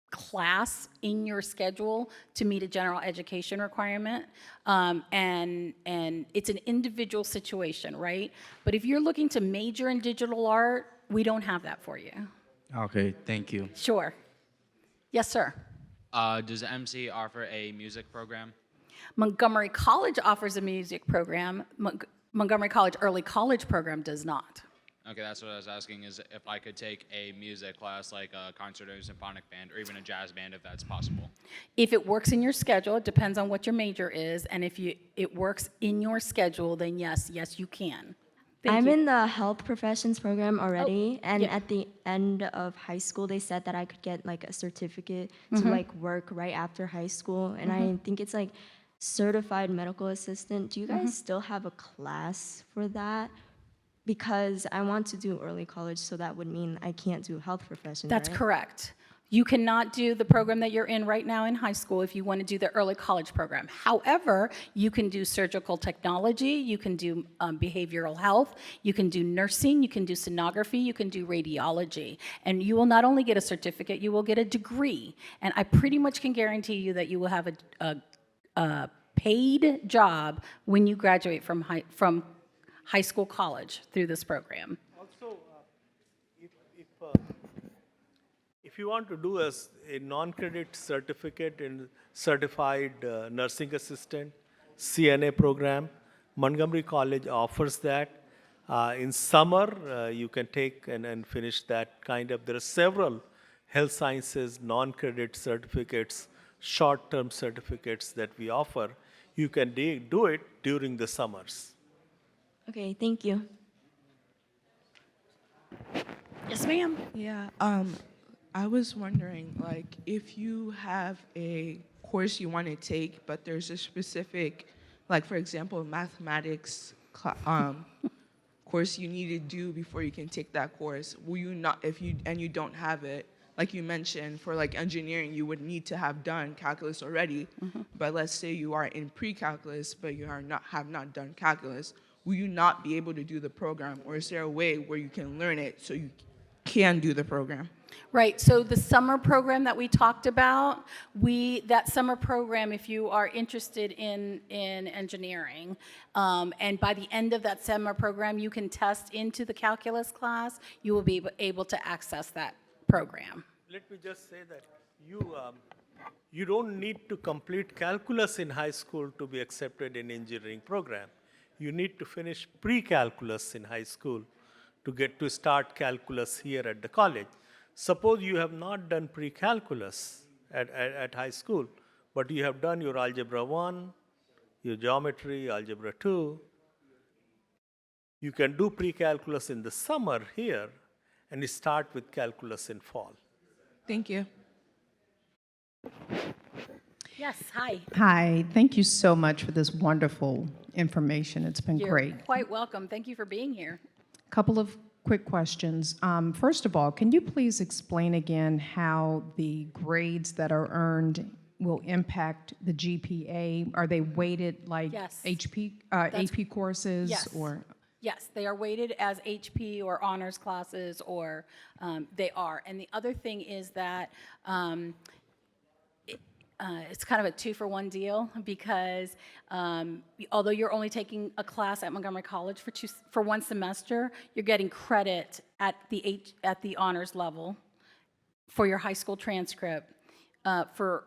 class in your schedule to meet a general education requirement. And it's an individual situation, right? But if you're looking to major in digital art, we don't have that for you. Okay, thank you. Sure. Yes, sir. Does MC offer a music program? Montgomery College offers a music program. Montgomery College Early College Program does not. Okay, that's what I was asking, is if I could take a music class like a concert or symphonic band or even a jazz band, if that's possible. If it works in your schedule, it depends on what your major is, and if it works in your schedule, then yes, you can. I'm you. in the health professions program already, and yeah. at the end of high school, they said that I could get like a certificate Mhm. to like work right after high school, and I think it's like certified medical assistant. Do you guys still have a class for that? Because I want to do early college, so that would mean I can't do health professions. That's right? correct. You cannot do the program that you're in right now in high school if you want to do the early college program. However, you can do surgical technology, you can do behavioral health, you can do nursing, you can do sonography, you can do radiology. And you will not only get a certificate, you will get a degree. And I pretty much can guarantee you that you will have a paid job when you graduate from high school, college through this program. Also, if you want to do a non-credit certificate in certified nursing assistant, CNA program, Montgomery College offers that. In summer, you can take and finish that kind of. There are several health sciences non-credit certificates, short-term certificates that we offer. You can do it during the summers. Okay, thank you. Yes, ma'am. Yeah, I was wondering, like, if you have a course you want to take, but there's a specific, like, for example, mathematics course you need to do before you can take that course, will you not, and you don't have it, like you mentioned, for like engineering, you would need to have done calculus already, but let's say you are in pre-calculus, but you have not done calculus, will you not be able to do the program, or is there a way where you can learn it so you can do the program? Right, so the summer program that we talked about, that summer program, if you are interested in engineering, and by the end of that summer program, you can test into the calculus class, you will be able to access that program. Let me just say that you don't need to complete calculus in high school to be accepted in engineering program. You need to finish pre-calculus in high school to get to start calculus here at the college. Suppose you have not done pre-calculus at high school, but you have done your algebra 1, your geometry, algebra 2. You can do pre-calculus in the summer here and start with calculus in fall. Thank you. Yes, hi. Hi, thank you so much for this wonderful information. It's been You're great. quite welcome. Thank you for being here. Couple of quick questions. First of all, can you please explain again how the grades that are earned will impact the GPA? Are they weighted like Yes. AP courses? Yes. Or Yes, they are weighted as HP or honors classes, or they are. And the other thing is that it's kind of a 2-for-1 deal, because although you're only taking a class at Montgomery College for one semester, you're getting credit at the honors level for your high school transcript for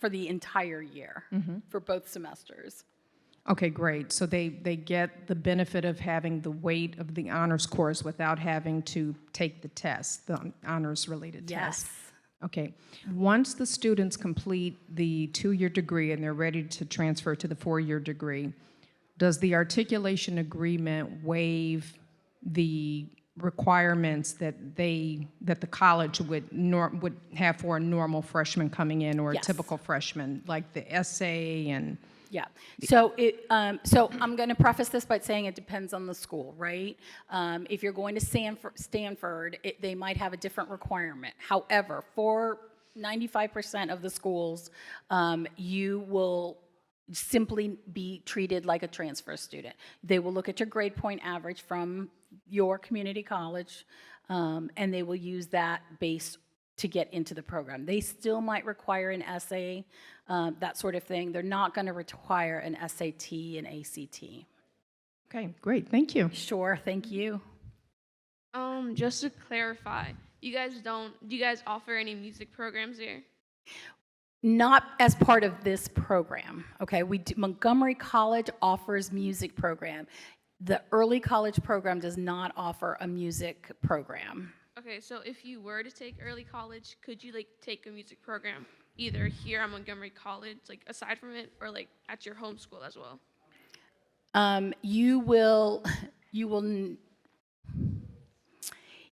the entire year, for both semesters. Okay, great. So they get the benefit of having the weight of the honors course without having to take the test, the honors-related test. Yes. Okay. Once the students complete the 2-year degree and they're ready to transfer to the 4-year degree, does the articulation agreement waive the requirements that the college would have for a normal freshman coming in, or a Yes. typical freshman, like the essay and... Yeah. So so I'm going to preface this by saying it depends on the school, right? If you're going to Stanford, they might have a different requirement. However, for 95% of the schools, you will simply be treated like a transfer student. They will look at your grade point average from your community college, and they will use that base to get into the program. They still might require an essay, that sort of thing. They're not going to require an SAT and ACT. Okay, great. Thank you. Sure, thank you. Just to clarify, do you guys offer any music programs here? Not as part of this program, okay? Montgomery College offers music program. The early college program does not offer a music program. Okay, so if you were to take early college, could you like take a music program either here at Montgomery College, like aside from it, or like at your home school as well? You will,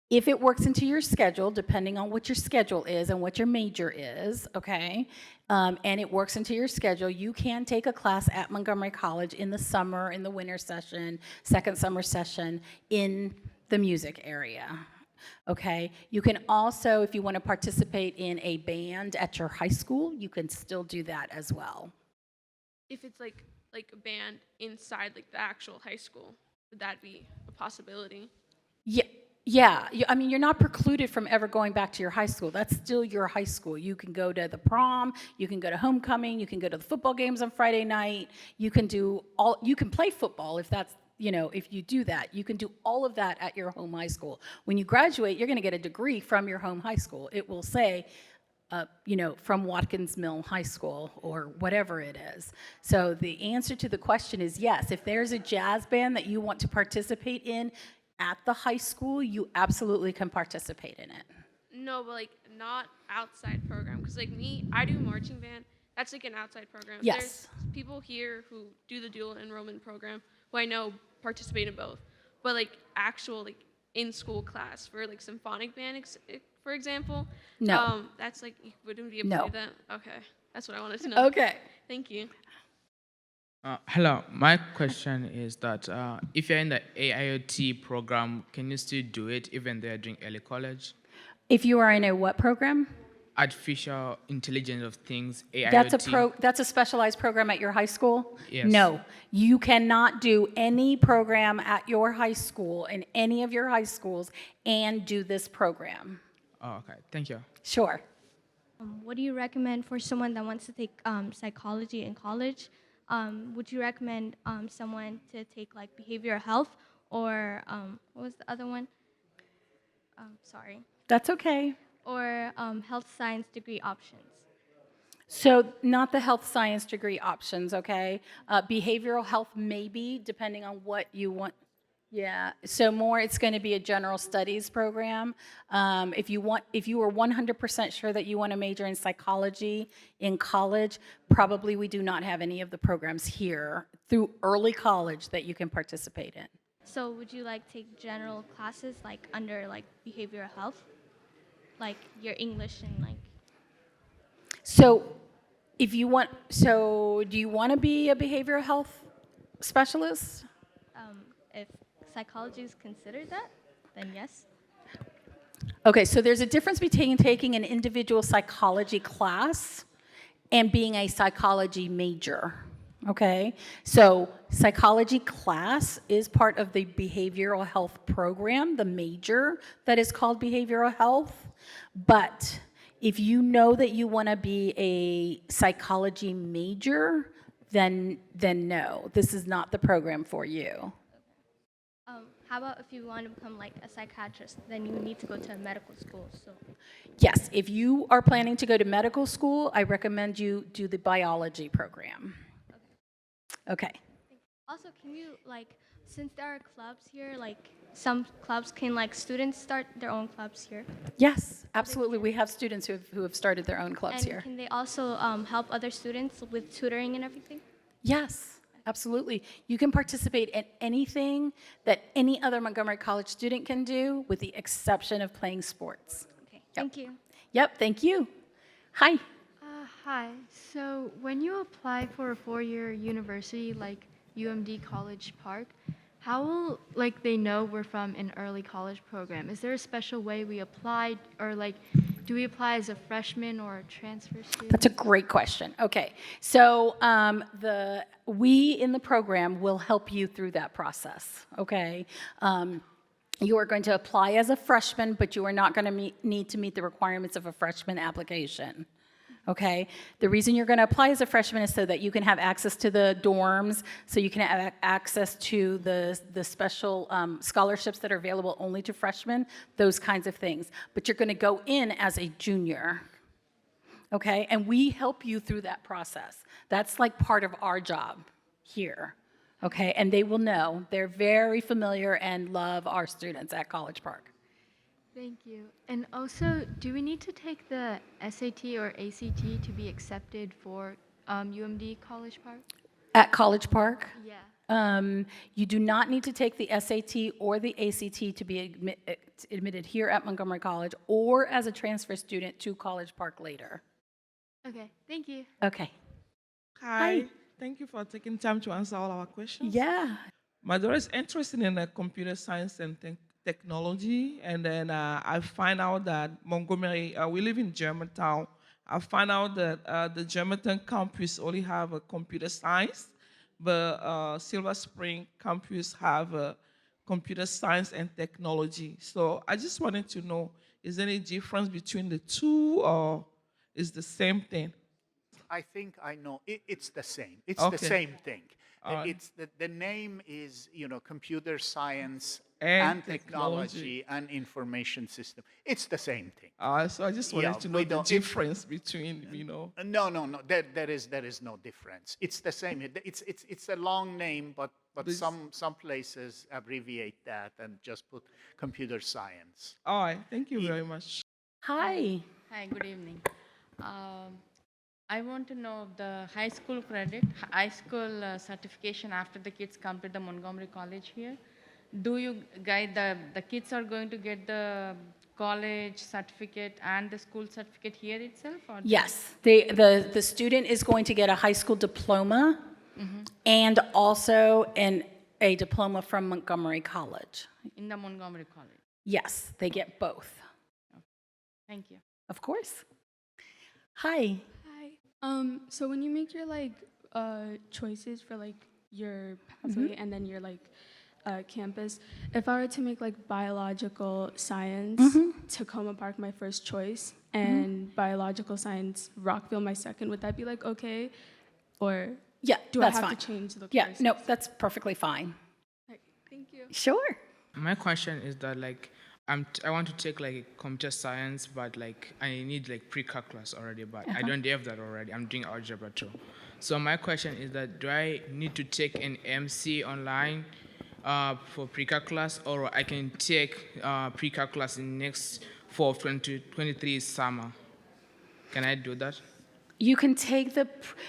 if it works into your schedule, depending on what your schedule is and what your major is, okay, and it works into your schedule, you can take a class at Montgomery College in the summer, in the winter session, second summer session in the music area, okay? You can also, if you want to participate in a band at your high school, you can still do that as well. If it's like a band inside like the actual high school, would that be a possibility? Yeah, I mean, you're not precluded from ever going back to your high school. That's still your high school. You can go to the prom, you can go to homecoming, you can go to the football games on Friday night, you can play football if that's, if you do that. You can do all of that at your home high school. When you graduate, you're gonna get a degree from your home high school. It will say, from Watkins Mill High School or whatever it is. So the answer to the question is yes. If there's a jazz band that you want to participate in at the high school, you absolutely can participate in it. No, but like not outside program. Because like me, I do marching band. That's like an outside program. Yes. There's people here who do the dual enrollment program who I know participate in both. But like actual like in-school class for like symphonic band, for example. No. That's like, you wouldn't be able to do that? Okay. That's what I wanted to know. Okay. Thank you. Hello, my question is that if you're in the AIoT program, can you still do it even though you're doing early college? If you are in a what program? Artificial Intelligence of Things, AIoT. That's a specialized program at your high school? Yes. No, you cannot do any program at your high school, in any of your high schools, and do this program. Oh, okay, thank you. Sure. What do you recommend for someone that wants to take psychology in college? Would you recommend someone to take like behavioral health or what was the other one? Sorry. That's okay. Or health science degree options? So not the health science degree options, okay? Behavioral health maybe, depending on what you want. Yeah, so more it's going to be a general studies program. If you were 100% sure that you want to major in psychology in college, probably we do not have any of the programs here through early college that you can participate in. So would you like take general classes like under like behavioral health? Like your English and like? So do you want to be a behavioral health specialist? If psychology is considered that, then yes. Okay, so there's a difference between taking an individual psychology class and being a psychology major, okay? So psychology class is part of the behavioral health program, the major that is called behavioral health, but if you know that you want to be a psychology major, then no, this is not the program for you. How about if you want to become like a psychiatrist, then you need to go to a medical school. So Yes, if you are planning to go to medical school, I recommend you do the biology program. Okay. also, can you like, since there are clubs here, like some clubs, can like students start their own clubs here? Yes, absolutely. We have students who have started their own clubs And here. can they also help other students with tutoring and everything? Yes, absolutely. You can participate in anything that any other Montgomery College student can do, with the exception of playing sports. Okay, thank you. Yep, thank you. Hi. Hi. So when you apply for a four-year university like UMD College Park, how will they know we're from an early college program? Is there a special way we apply, or do we apply as a freshman or a transfer student? That's a great question. Okay, so we in the program will help you through that process, okay? You are going to apply as a freshman, but you are not going to need to meet the requirements of a freshman application. Okay? The reason you're going to apply as a freshman is so that you can have access to the dorms, so you can have access to the special scholarships that are available only to freshmen, those kinds of things. But you're going to go in as a junior. Okay? And we help you through that process. That's like part of our job here. Okay? And they will know. They're very familiar and love our students at College Park. Thank you. And also, do we need to take the SAT or ACT to be accepted for UMD College Park? At College Park? Yeah. You do not need to take the SAT or the ACT to be admitted here at Montgomery College or as a transfer student to College Park later. Okay, thank you. Okay. Hi. Thank you for taking time to answer all our questions. Yeah. My daughter is interested in computer science and technology, and then I find out that Montgomery, we live in Germantown. I find out that the Germantown campus only have a computer science, but Silver Spring campus have a computer science and technology. So I just wanted to know, is there any difference between the two, or is the same thing? I think I know. It's the same. It's Okay. the same thing. All right. It's the name is, computer science And and technology and information system. It's the same thing. So I just wanted to know the difference between, No. There is no difference. It's the same. It's a long name, but some places abbreviate that and just put computer science. All right. Thank you very much. Hi. Hi, good evening. I want to know the high school credit, high school certification after the kids come to the Montgomery College here. Do you guide the kids are going to get the college certificate and the school certificate here itself? Or Yes. The student is going to get a high school diploma and also a diploma from Montgomery College. in the Montgomery College? Yes, they get both. Thank you. Of course. Hi. So when you make your choices for your pathway and then your campus, if I were to make biological science, Tacoma Park my first choice, and biological science Rockville my second, would that be okay? Or Yeah, do I that's have fine. to change the Yeah, courses? no, that's perfectly fine. Thank you. Sure. My question is that I want to take computer science, but I need pre-calculus already, but I don't have that already. I'm doing algebra too. So my question is that do I need to take an MC online for pre-calculus, or I can take pre-calculus in next fall of 2023 summer? Can I do that? You can take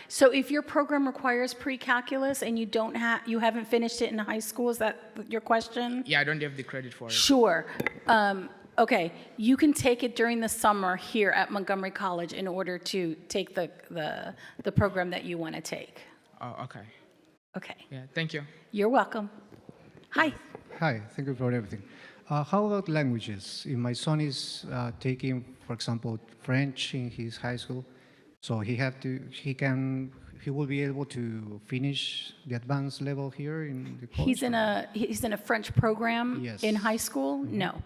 so if your program requires pre-calculus and you haven't finished it in high school, is that your question? Yeah, I don't have the credit for it. Sure. Okay, you can take it during the summer here at Montgomery College in order to take the program that you want to take. Oh, okay. Okay. Yeah, thank you. You're welcome. Hi. Hi, thank you for everything. How about languages? If my son is taking, for example, French in his high school, so he will be able to finish the advanced level here in the college? He's in a French program in high school? No.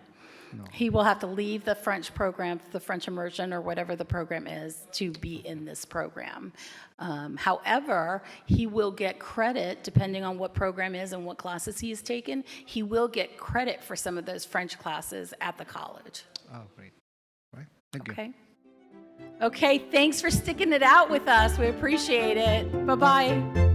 He will have to leave the French program, the French immersion or whatever the program is, to be in this program. However, he will get credit, depending on what program is and what classes he has taken, he will get credit for some of those French classes at the college. Oh, great. All right, thank you. Okay. Okay, thanks for sticking it out with us. We appreciate it. Bye-bye.